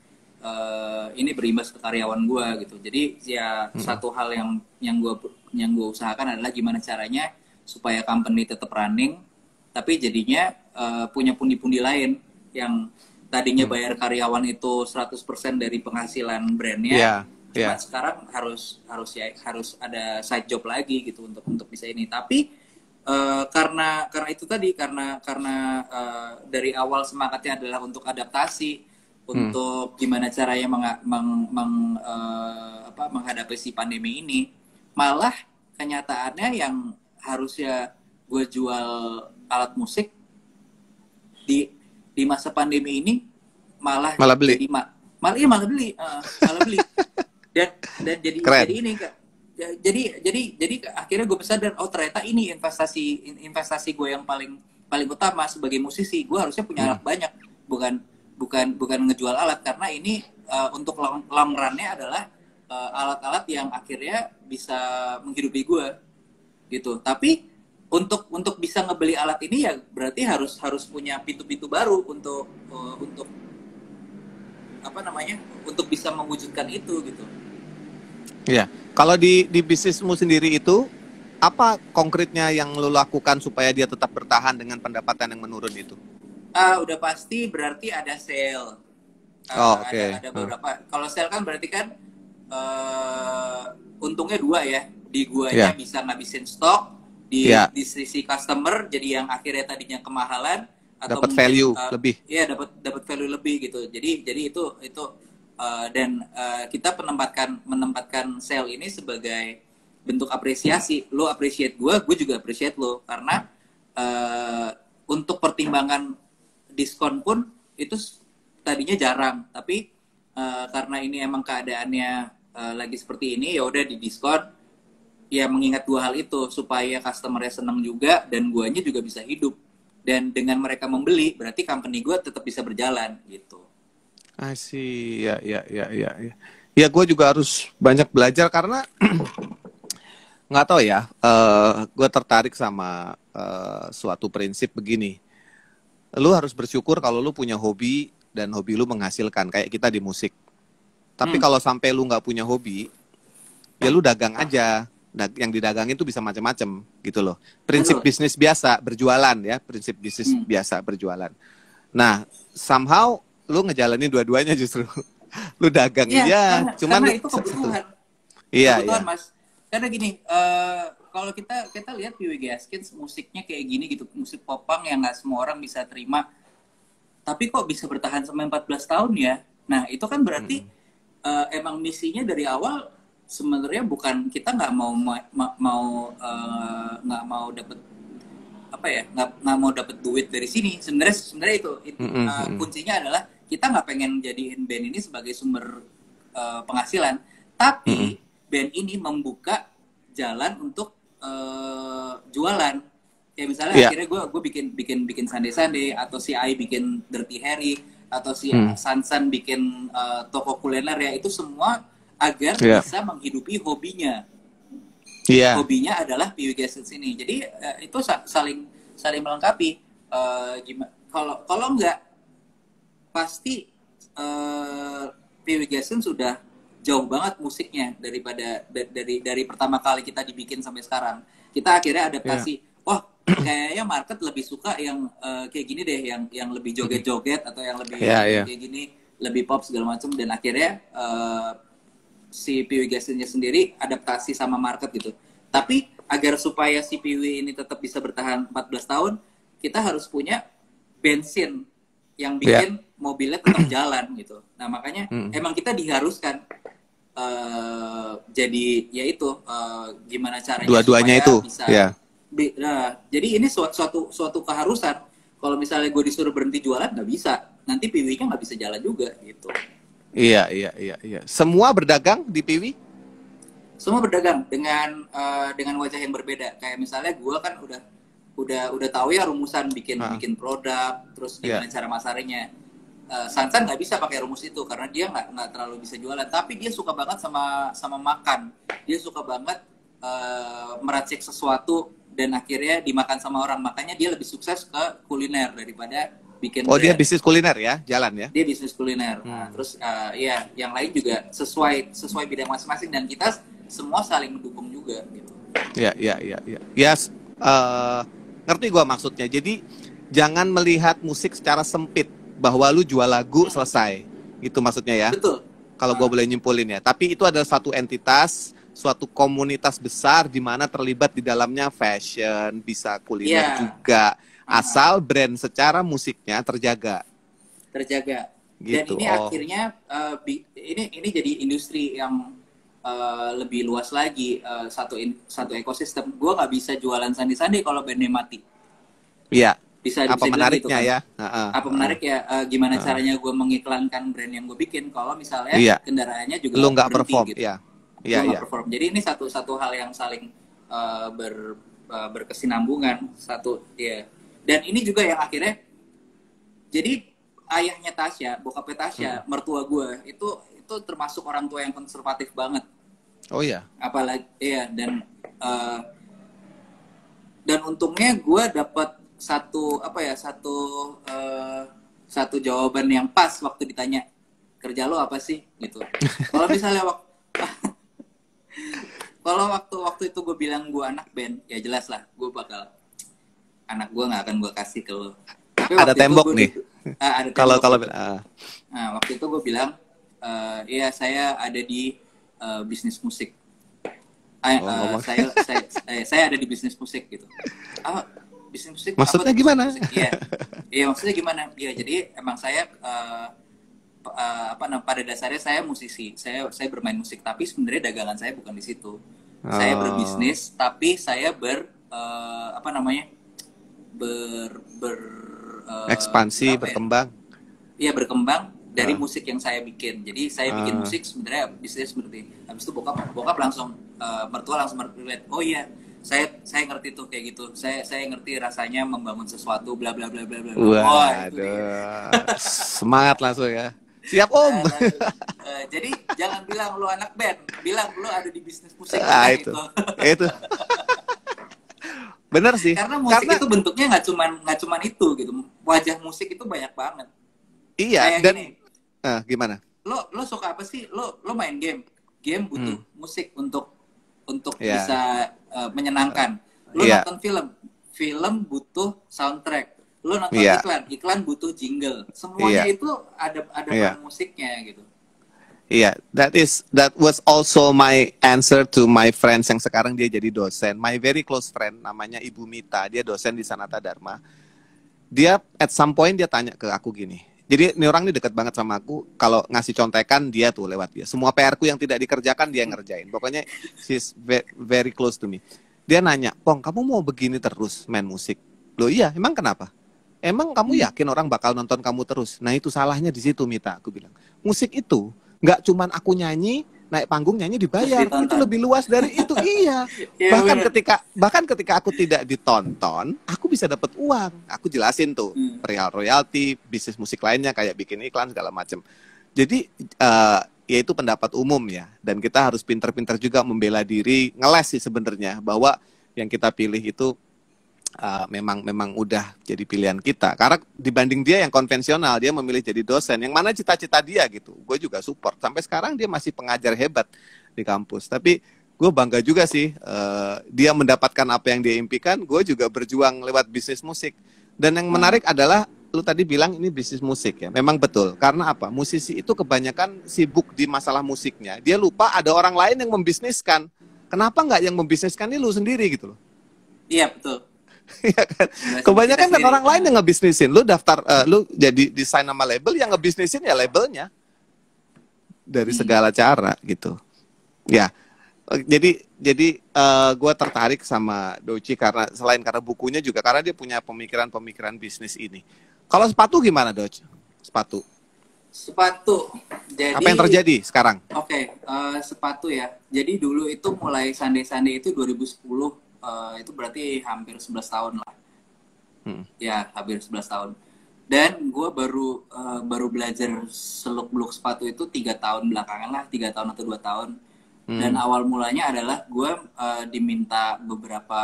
Speaker 2: ini berimbas ke karyawan gue gitu. Jadi ya satu hal yang gue usahakan adalah gimana caranya supaya company tetap running tapi jadinya punya pundi-pundi lain yang tadinya bayar karyawan itu 100% dari penghasilan brandnya, cuma sekarang harus ada side job lagi gitu untuk bisa ini. Tapi karena itu tadi karena dari awal semangatnya adalah untuk adaptasi, untuk gimana caranya menghadapi si pandemi ini, malah kenyataannya yang harusnya gue jual alat musik di masa pandemi ini malah
Speaker 1: beli.
Speaker 2: Jadi malah beli dan jadi ini jadi akhirnya gue sadar ternyata ini investasi gue yang paling utama sebagai musisi. Gue harusnya punya alat banyak, bukan ngejual alat karena ini untuk long run-nya adalah alat-alat yang akhirnya bisa menghidupi gue gitu. Tapi untuk bisa ngebeli alat ini ya berarti harus punya pintu-pintu baru untuk untuk bisa mewujudkan itu gitu.
Speaker 1: Iya. Kalau di bisnismu sendiri itu apa konkretnya yang lo lakukan supaya dia tetap bertahan dengan pendapatan yang menurun itu?
Speaker 2: Udah pasti berarti ada sale. Ada beberapa. Kalau sale kan berarti kan untungnya dua ya. Di guanya bisa ngabisin stok. Di sisi customer jadi yang akhirnya tadinya kemahalan atau
Speaker 1: dapat value lebih.
Speaker 2: Iya, dapat value lebih gitu. Jadi itu dan kita menempatkan sale ini sebagai bentuk apresiasi. Lo appreciate gue juga appreciate lo karena untuk pertimbangan diskon pun itu tadinya jarang, tapi karena ini emang keadaannya lagi seperti ini ya udah di diskon. Ya mengingat dua hal itu supaya customer-nya senang juga dan guanya juga bisa hidup. Dan dengan mereka membeli berarti company gue tetap bisa berjalan gitu.
Speaker 1: I see. Ya. Ya gue juga harus banyak belajar karena nggak tahu ya. Gue tertarik sama suatu prinsip begini. Lu harus bersyukur kalau lu punya hobi dan hobi lu menghasilkan kayak kita di musik. Tapi kalau sampai lu nggak punya hobi, ya lu dagang aja. Yang didagangin itu bisa macam-macam gitu loh. Prinsip bisnis biasa berjualan ya, prinsip bisnis biasa berjualan. Nah, somehow lu ngejalanin dua-duanya justru. Lu dagang
Speaker 2: karena itu kebutuhan.
Speaker 1: Iya,
Speaker 2: Mas. Karena gini, kalau kita lihat PW Gaskins musiknya kayak gini gitu, musik popang yang nggak semua orang bisa terima. tapi kok bisa bertahan sampai 14 tahun ya. Nah, itu kan berarti emang misinya dari awal sebenarnya bukan kita nggak mau dapat apa ya, nggak mau dapat duit dari sini. Sebenarnya itu kuncinya adalah kita nggak pengen jadiin band ini sebagai sumber penghasilan, tapi band ini membuka jalan untuk jualan. Ya misalnya akhirnya gue bikin Sunday atau si Ai bikin Dirty Harry atau si Sansan bikin toko kuliner, ya itu semua agar bisa menghidupi hobinya. Hobinya adalah PW Guessens ini. Jadi itu saling melengkapi. Kalau enggak pasti PW Guessens sudah jauh banget musiknya daripada dari pertama kali kita dibikin sampai sekarang. Kita akhirnya adaptasi. Wah, kayaknya market lebih suka yang kayak gini deh, yang lebih joget-joget atau yang lebih kayak gini, lebih pop segala macam, dan akhirnya si PW Guessens-nya sendiri adaptasi sama market gitu. Tapi agar supaya si PW ini tetap bisa bertahan 14 tahun, kita harus punya bensin yang bikin mobilnya tetap jalan gitu. Nah, makanya emang kita diharuskan jadi yaitu gimana caranya
Speaker 1: dua-duanya itu
Speaker 2: bisa nah, jadi ini suatu keharusan. Kalau misalnya gue disuruh berhenti jualan nggak bisa, nanti PW-nya nggak bisa jalan juga gitu.
Speaker 1: Iya. Semua berdagang di PW?
Speaker 2: Semua berdagang dengan wajah yang berbeda. Kayak misalnya gue kan udah tahu ya rumusan bikin produk, terus gimana cara masarnya. Sansan nggak bisa pakai rumus itu karena dia nggak terlalu bisa jualan. Tapi dia suka banget sama makan. Dia suka banget meracik sesuatu dan akhirnya dimakan sama orang. Makanya dia lebih sukses ke kuliner daripada bikin brand.
Speaker 1: Dia bisnis kuliner ya, jalan ya?
Speaker 2: Dia bisnis kuliner. Nah, terus ya yang lain juga sesuai bidang masing-masing, dan kita semua saling mendukung juga gitu.
Speaker 1: Ya. Ngerti gua maksudnya. Jadi jangan melihat musik secara sempit bahwa lu jual lagu selesai. Itu maksudnya ya.
Speaker 2: Betul.
Speaker 1: Kalau gua boleh nyimpulin ya. Tapi itu adalah satu entitas, suatu komunitas besar di mana terlibat di dalamnya fashion, bisa kuliner juga. Asal brand secara musiknya terjaga.
Speaker 2: Gitu. Dan ini akhirnya ini jadi industri yang lebih luas lagi, satu ekosistem. Gue nggak bisa jualan sandi-sandi kalau bandnya mati.
Speaker 1: Iya.
Speaker 2: Bisa
Speaker 1: menariknya gitu, kan?
Speaker 2: Ya? Apa menarik ya? Gimana caranya gue mengiklankan brand yang gue bikin kalau misalnya kendaraannya juga
Speaker 1: lu nggak perform
Speaker 2: gitu. Iya. Perform. Jadi ini satu hal yang saling berkesinambungan Dan ini juga yang akhirnya jadi ayahnya Tasya, bokapnya Tasya, mertua gue itu termasuk orang tua yang konservatif banget.
Speaker 1: Oh iya.
Speaker 2: Apalagi dan untungnya gue dapat satu jawaban yang pas waktu ditanya kerja lo apa sih gitu. Kalau misalnya waktu itu gue bilang gue anak band, ya jelas lah gue bakal, anak gue nggak akan gue kasih ke lo.
Speaker 1: Ada tembok nih. Kalau
Speaker 2: nah, waktu itu gue bilang ya saya ada di bisnis musik. Saya ada di bisnis musik gitu. Bisnis musik
Speaker 1: maksudnya gimana?
Speaker 2: Iya maksudnya gimana? Ya jadi emang saya pada dasarnya saya musisi. Saya bermain musik, tapi sebenarnya dagangan saya bukan di situ. Saya berbisnis, tapi saya
Speaker 1: ekspansi, berkembang.
Speaker 2: Iya, berkembang dari musik yang saya bikin. Jadi saya bikin musik sebenarnya bisnis seperti. Habis itu bokap langsung mertua langsung relate. Oh iya, saya ngerti tuh kayak gitu. Saya ngerti rasanya membangun sesuatu bla bla bla bla bla.
Speaker 1: Waduh. Semangat langsung ya. Siap Om.
Speaker 2: Jadi jangan bilang lu anak band, bilang lu ada di bisnis musik.
Speaker 1: Itu. Bener sih.
Speaker 2: Karena musik itu bentuknya nggak cuman itu gitu. Wajah musik itu banyak banget.
Speaker 1: Iya.
Speaker 2: Kayak
Speaker 1: dan gimana?
Speaker 2: Lo suka apa sih? Lo main game. Game butuh musik untuk bisa menyenangkan. Lo nonton film butuh soundtrack. Lo nonton iklan butuh jingle. Semuanya itu ada musiknya gitu.
Speaker 1: Iya, that was also my answer to my friends yang sekarang dia jadi dosen. My very close friend namanya Ibu Mita, dia dosen di Sanata Dharma. Dia at some point dia tanya ke aku gini. Jadi ini orang ini dekat banget sama aku. Kalau ngasih contekan dia tuh lewat dia. Semua PR-ku yang tidak dikerjakan dia ngerjain. Pokoknya she's very close to me. Dia nanya, Pong, kamu mau begini terus main musik? Loh iya, emang kenapa? Emang kamu yakin orang bakal nonton kamu terus? Nah itu salahnya di situ, Mita. Aku bilang, musik itu nggak cuman aku nyanyi, naik panggung nyanyi dibayar. Itu lebih luas dari itu. Iya. bahkan ketika aku tidak ditonton, aku bisa dapat uang. Aku jelasin tuh perihal royalti, bisnis musik lainnya kayak bikin iklan segala macam. Jadi ya itu pendapat umum ya. Dan kita harus pintar-pintar juga membela diri, ngeles sih sebenarnya bahwa yang kita pilih itu memang udah jadi pilihan kita. Karena dibanding dia yang konvensional, dia memilih jadi dosen. Yang mana cita-cita dia gitu. Gue juga support. Sampai sekarang dia masih pengajar hebat di kampus. Tapi gue bangga juga sih dia mendapatkan apa yang dia impikan. Gue juga berjuang lewat bisnis musik. Dan yang menarik adalah lu tadi bilang ini bisnis musik ya. Memang betul. Karena apa? Musisi itu kebanyakan sibuk di masalah musiknya. Dia lupa ada orang lain yang membisniskan. Kenapa nggak yang membisniskan ini lu sendiri gitu loh?
Speaker 2: Iya betul.
Speaker 1: Ya kan? Kebanyakan kan orang lain yang ngebisnisin. Lu daftar, lu jadi desain nama label, yang ngebisnisin ya labelnya. Dari segala cara gitu. Ya, jadi gue tertarik sama Doci karena selain karena bukunya juga karena dia punya pemikiran bisnis ini. Kalau sepatu gimana, Doci? Sepatu. Jadi, apa yang terjadi sekarang?
Speaker 2: Oke, sepatu ya. Jadi dulu itu mulai Sunday itu 2010. Itu berarti hampir 11 tahun lah. Ya, hampir 11 tahun. Dan gue baru belajar seluk-beluk sepatu itu 3 tahun belakangan lah, 3 tahun atau 2 tahun. Dan awal mulanya adalah gue diminta beberapa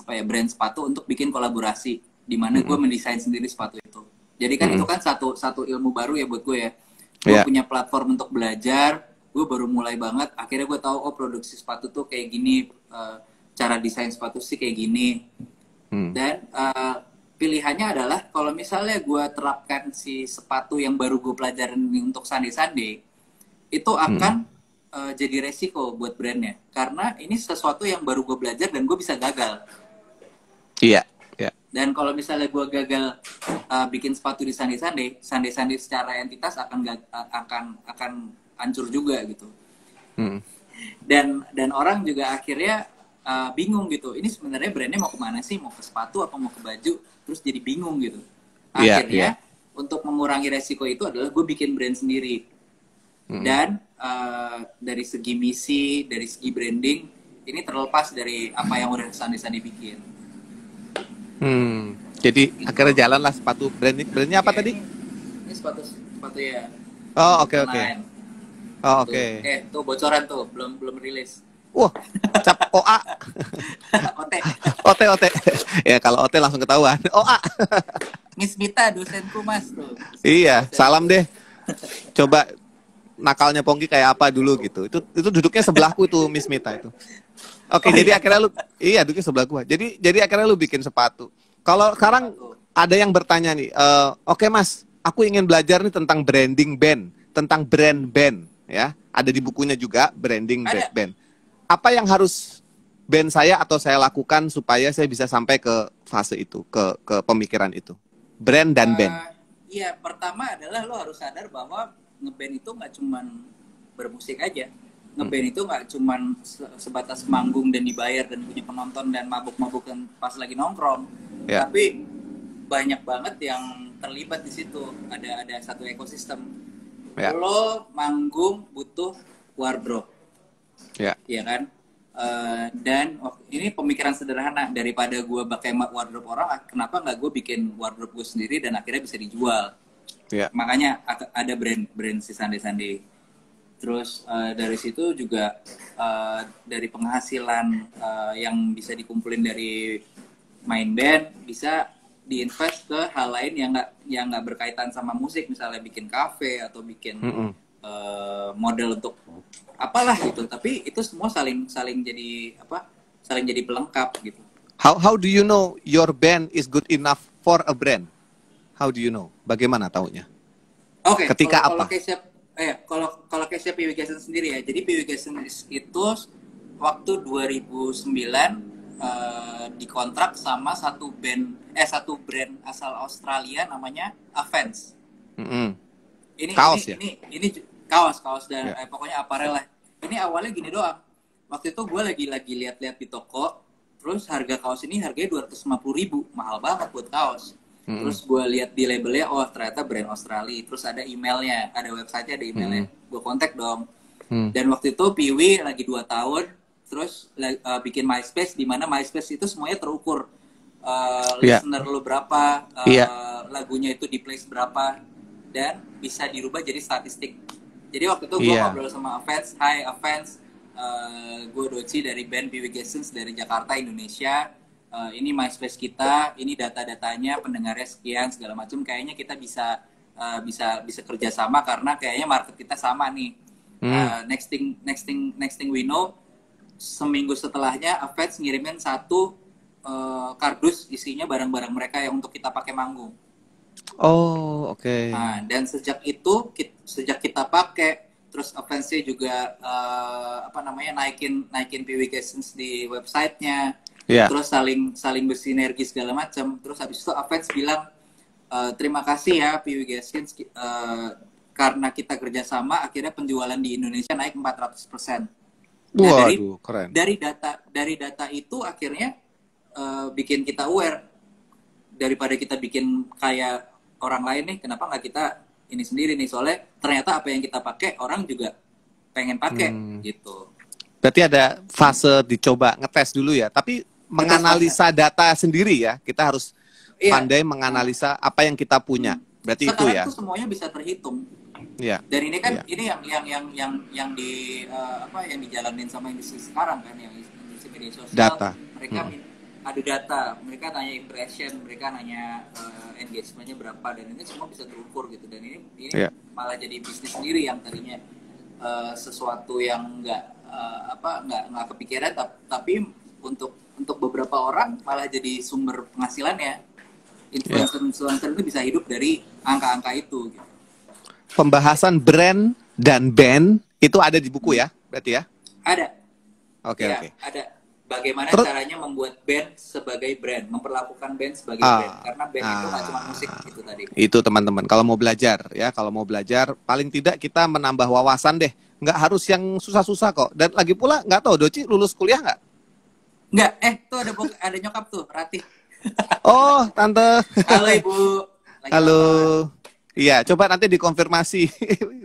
Speaker 2: brand sepatu untuk bikin kolaborasi, di mana gue mendesain sendiri sepatu itu. Jadi kan itu kan satu ilmu baru ya buat gue ya. Gue punya platform untuk belajar. Gue baru mulai banget, akhirnya gue tahu produksi sepatu tuh kayak gini, cara desain sepatu sih kayak gini. Dan pilihannya adalah kalau misalnya gue terapkan si sepatu yang baru gue pelajarin untuk Sunday itu akan jadi resiko buat brandnya, karena ini sesuatu yang baru gue belajar dan gue bisa gagal.
Speaker 1: Iya.
Speaker 2: Dan kalau misalnya gue gagal bikin sepatu di Sunday secara entitas akan hancur juga gitu. Dan orang juga akhirnya bingung gitu. Ini sebenarnya brandnya mau kemana sih? Mau ke sepatu apa mau ke baju? Terus jadi bingung gitu. Akhirnya untuk mengurangi resiko itu adalah gue bikin brand sendiri. Dan dari segi misi, dari segi branding, ini terlepas dari apa yang udah Sunday bikin.
Speaker 1: Jadi akhirnya jalan lah sepatu brandnya apa tadi?
Speaker 2: Ini sepatu ya.
Speaker 1: Oh oke. Oh, oke.
Speaker 2: Tuh bocoran tuh, belum rilis.
Speaker 1: Wah, cap OA. OT. Ya kalau OT langsung ketahuan. OA.
Speaker 2: Miss Mita dosenku Mas tuh.
Speaker 1: Iya, salam deh. Coba nakalnya Pongki kayak apa dulu gitu. Itu duduknya sebelahku tuh Miss Mita itu. Oke, jadi akhirnya lu duduknya sebelah gua. Jadi akhirnya lu bikin sepatu. Kalau sekarang ada yang bertanya nih, oke Mas, aku ingin belajar nih tentang branding band, tentang brand band. Ya, ada di bukunya juga branding band. Apa yang harus band saya atau saya lakukan supaya saya bisa sampai ke fase itu, ke pemikiran itu, brand dan band?
Speaker 2: Iya, pertama adalah lo harus sadar bahwa ngeband itu nggak cuman bermusik aja. Ngeband itu nggak cuman sebatas manggung dan dibayar dan punya penonton dan mabuk-mabukan pas lagi nongkrong, tapi banyak banget yang terlibat di situ. Ada satu ekosistem. Lo manggung butuh wardrobe, ya kan? Dan ini pemikiran sederhana, daripada gue pakai wardrobe orang, kenapa nggak gue bikin wardrobe gue sendiri dan akhirnya bisa dijual? Makanya ada brand si Sunday. Terus dari situ juga dari penghasilan yang bisa dikumpulin dari main band bisa diinvest ke hal lain yang nggak berkaitan sama musik, misalnya bikin kafe atau bikin model untuk apalah gitu. Tapi itu semua saling jadi pelengkap gitu.
Speaker 1: How do you know your band is good enough for a brand? How do you know? Bagaimana taunya?
Speaker 2: Oke.
Speaker 1: Ketika apa?
Speaker 2: Kalau case PW Gason sendiri ya. Jadi PW Gason itu waktu 2009 dikontrak sama satu brand asal Australia namanya Avance.
Speaker 1: Kaos ya?
Speaker 2: Ini kaos dan
Speaker 1: Ya.
Speaker 2: pokoknya aparel lah. Ini awalnya gini doang. Waktu itu gue lagi lihat-lihat di toko, terus harga kaos ini harganya 250.000, mahal banget buat kaos. Terus gue lihat di labelnya, oh ternyata brand Australia. Terus ada emailnya, ada websitenya, ada emailnya. Gue kontak dong. Dan waktu itu Piwi lagi 2 tahun, terus bikin MySpace, di mana MySpace itu semuanya terukur. Listener lu berapa, lagunya itu di place berapa, dan bisa dirubah jadi statistik. Jadi waktu itu gue ngobrol sama Avance, hi Avance, gue Doci dari band Piwi Essence dari Jakarta, Indonesia. Ini MySpace kita, ini data-datanya, pendengarnya sekian segala macam. Kayaknya kita bisa kerjasama karena kayaknya market kita sama nih. Next thing we know, seminggu setelahnya Avets ngirimin satu kardus isinya barang-barang mereka yang untuk kita pakai manggung.
Speaker 1: Oh, oke.
Speaker 2: Nah, dan sejak kita pakai, terus Avets juga naikin Piwi Essence di websitenya. Terus saling bersinergi segala macam. Terus habis itu Avets bilang, terima kasih ya Piwi Essence, karena kita kerjasama akhirnya penjualan di Indonesia naik 400%. Nah,
Speaker 1: keren.
Speaker 2: Dari data itu akhirnya bikin kita aware, daripada kita bikin kayak orang lain nih, kenapa nggak kita ini sendiri nih, soalnya ternyata apa yang kita pakai orang juga pengen pakai gitu.
Speaker 1: Berarti ada fase dicoba ngetes dulu ya, tapi menganalisa data sendiri ya, kita harus pandai menganalisa apa yang kita punya. Berarti
Speaker 2: sekarang
Speaker 1: itu ya.
Speaker 2: Sekarang tuh semuanya bisa terhitung.
Speaker 1: Iya.
Speaker 2: Dan ini kan ini yang dijalanin sama industri sekarang kan, yang industri media sosial.
Speaker 1: Data.
Speaker 2: Mereka ada data, mereka nanya impression, mereka nanya engagementnya berapa, dan ini semua bisa terukur gitu. Dan ini malah jadi bisnis sendiri yang tadinya sesuatu yang nggak kepikiran, tapi untuk beberapa orang malah jadi sumber penghasilan ya. Influencer itu bisa hidup dari angka-angka itu gitu.
Speaker 1: Pembahasan brand dan band itu ada di buku ya, berarti ya?
Speaker 2: Ada.
Speaker 1: Oke.
Speaker 2: Ada. Bagaimana caranya membuat band sebagai brand, memperlakukan band sebagai brand, karena band itu nggak cuma musik itu tadi.
Speaker 1: Itu teman-teman, kalau mau belajar, paling tidak kita menambah wawasan deh. Nggak harus yang susah-susah kok. Dan lagi pula nggak tahu Doci lulus kuliah nggak?
Speaker 2: Nggak. Tuh ada nyokap tuh, Ratih.
Speaker 1: Oh, tante.
Speaker 2: Halo Ibu.
Speaker 1: Halo. Iya, coba nanti dikonfirmasi.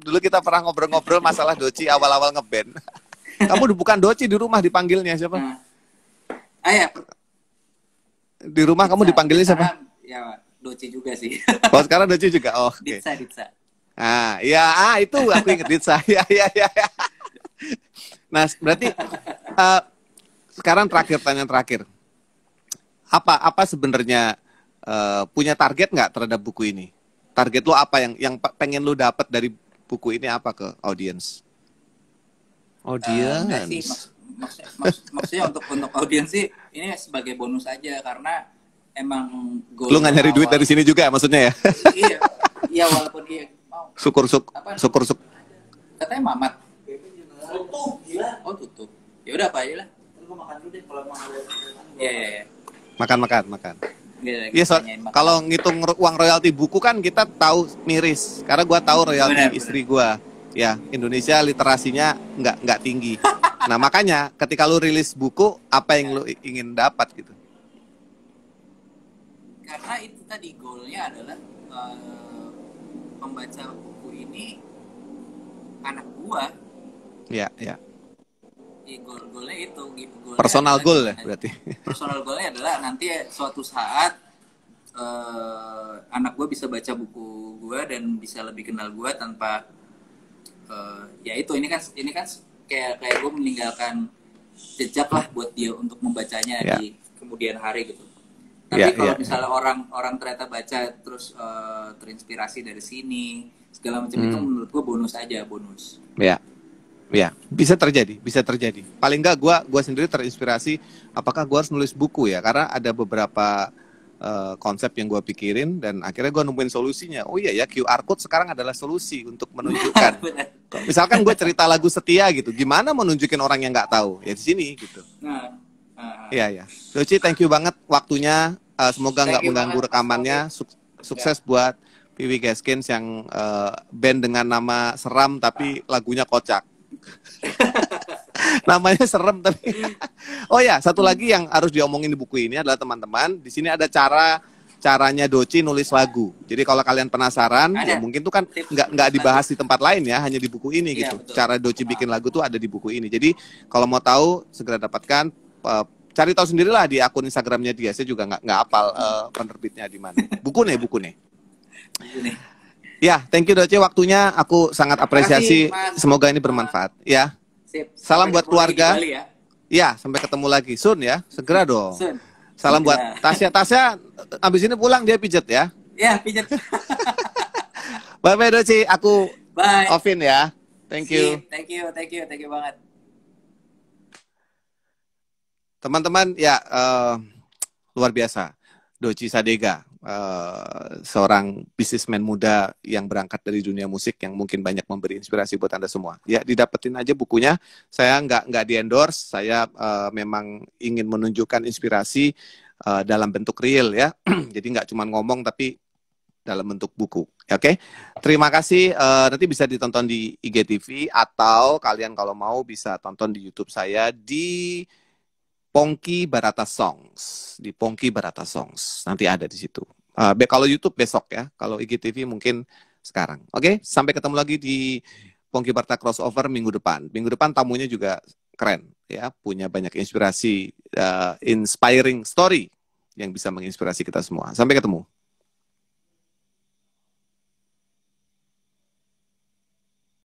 Speaker 1: Dulu kita pernah ngobrol-ngobrol masalah Doci awal-awal ngeband. Kamu bukan Doci di rumah dipanggilnya siapa?
Speaker 2: Ayah.
Speaker 1: Di rumah kamu dipanggilnya siapa?
Speaker 2: Ya, Doci juga sih.
Speaker 1: Oh, sekarang Doci juga. Oh, oke.
Speaker 2: Ditsa.
Speaker 1: Itu aku inget Ditsa. Ya. Nah, berarti sekarang pertanyaan terakhir. Apa sebenarnya punya target nggak terhadap buku ini? Target lo apa yang pengen lo dapat dari buku ini apa ke audiens?
Speaker 2: Maksudnya untuk audiens sih ini sebagai bonus aja, karena emang
Speaker 1: lo nggak nyari duit dari sini juga maksudnya ya?
Speaker 2: Iya walaupun mau.
Speaker 1: Syukur.
Speaker 2: Katanya Mamat. Tutup. Ya udah apa aja lah. Gue makan dulu deh kalau mau. Iya.
Speaker 1: Makan. Iya, kalau ngitung uang royalti buku kan kita tahu miris. Karena gue tahu royalti istri gue. Ya, Indonesia literasinya nggak tinggi. Nah, makanya ketika lu rilis buku, apa yang lu ingin dapat gitu?
Speaker 2: Karena itu tadi goalnya adalah pembaca buku ini anak gua.
Speaker 1: Iya.
Speaker 2: Goalnya itu gitu.
Speaker 1: Personal goal ya berarti.
Speaker 2: Personal goalnya adalah nanti suatu saat anak gue bisa baca buku gue dan bisa lebih kenal gue tanpa ini kan kayak gue meninggalkan jejak lah buat dia untuk membacanya di kemudian hari gitu. Tapi kalau misalnya orang ternyata baca terus terinspirasi dari sini segala macam, itu menurut gue bonus.
Speaker 1: Ya, bisa terjadi. Paling nggak gue sendiri terinspirasi. Apakah gue harus nulis buku ya? Karena ada beberapa konsep yang gue pikirin dan akhirnya gue nemuin solusinya. Oh iya ya, QR code sekarang adalah solusi untuk menunjukkan. Misalkan gue cerita lagu Setia gitu, gimana mau nunjukin orang yang nggak tahu? Ya di sini gitu. Iya, ya. Doci, thank you banget waktunya. Semoga nggak
Speaker 2: Thank you
Speaker 1: mengganggu
Speaker 2: banget, Mas
Speaker 1: rekamannya.
Speaker 2: Taufik.
Speaker 1: Sukses buat Piwi Gaskins yang band dengan nama seram tapi lagunya kocak. Namanya serem tapi. Oh ya, satu lagi yang harus diomongin di buku ini adalah teman-teman, di sini ada caranya Doci nulis lagu. Jadi kalau kalian penasaran, ya
Speaker 2: Ada
Speaker 1: mungkin tuh kan
Speaker 2: tips
Speaker 1: nggak
Speaker 2: nulis
Speaker 1: dibahas
Speaker 2: lagu.
Speaker 1: di tempat lain ya, hanya di buku ini
Speaker 2: Iya,
Speaker 1: gitu.
Speaker 2: betul.
Speaker 1: Cara Doci bikin lagu tuh ada di buku ini. Jadi kalau mau tahu segera dapatkan. Cari tahu sendirilah di akun Instagramnya dia. Saya juga nggak hafal penerbitnya di mana. Buku nih.
Speaker 2: Ini.
Speaker 1: Ya, thank you Doce waktunya. Aku sangat apresiasi.
Speaker 2: Mas.
Speaker 1: Semoga ini bermanfaat. Ya.
Speaker 2: Sip.
Speaker 1: Salam
Speaker 2: Sampai
Speaker 1: buat
Speaker 2: ketemu lagi di
Speaker 1: keluarga.
Speaker 2: Bali ya.
Speaker 1: Ya, sampai ketemu lagi. Soon ya. Segera dong.
Speaker 2: Soon.
Speaker 1: Salam buat
Speaker 2: Segera.
Speaker 1: Tasya. Abis ini pulang dia pijet ya.
Speaker 2: Ya, pijat.
Speaker 1: Bye Doci. Aku
Speaker 2: Bye.
Speaker 1: offin ya. Thank you.
Speaker 2: Sip. Thank you banget.
Speaker 1: Teman-teman, ya luar biasa. Doci Sadega, seorang bisnismen muda yang berangkat dari dunia musik yang mungkin banyak memberi inspirasi buat Anda semua. Ya, didapetin aja bukunya. Saya nggak di-endorse, saya memang ingin menunjukkan inspirasi dalam bentuk real ya. Jadi nggak cuma ngomong tapi dalam bentuk buku. Oke, terima kasih. Nanti bisa ditonton di IGTV atau kalian kalau mau bisa tonton di YouTube saya di Pongki Barata Songs, di Pongki Barata Songs. Nanti ada di situ. Kalau YouTube besok ya, kalau IGTV mungkin sekarang. Oke, sampai ketemu lagi di Pongki Barata Crossover minggu depan. Minggu depan tamunya juga keren ya, punya banyak inspirasi, inspiring story yang bisa menginspirasi kita semua. Sampai ketemu.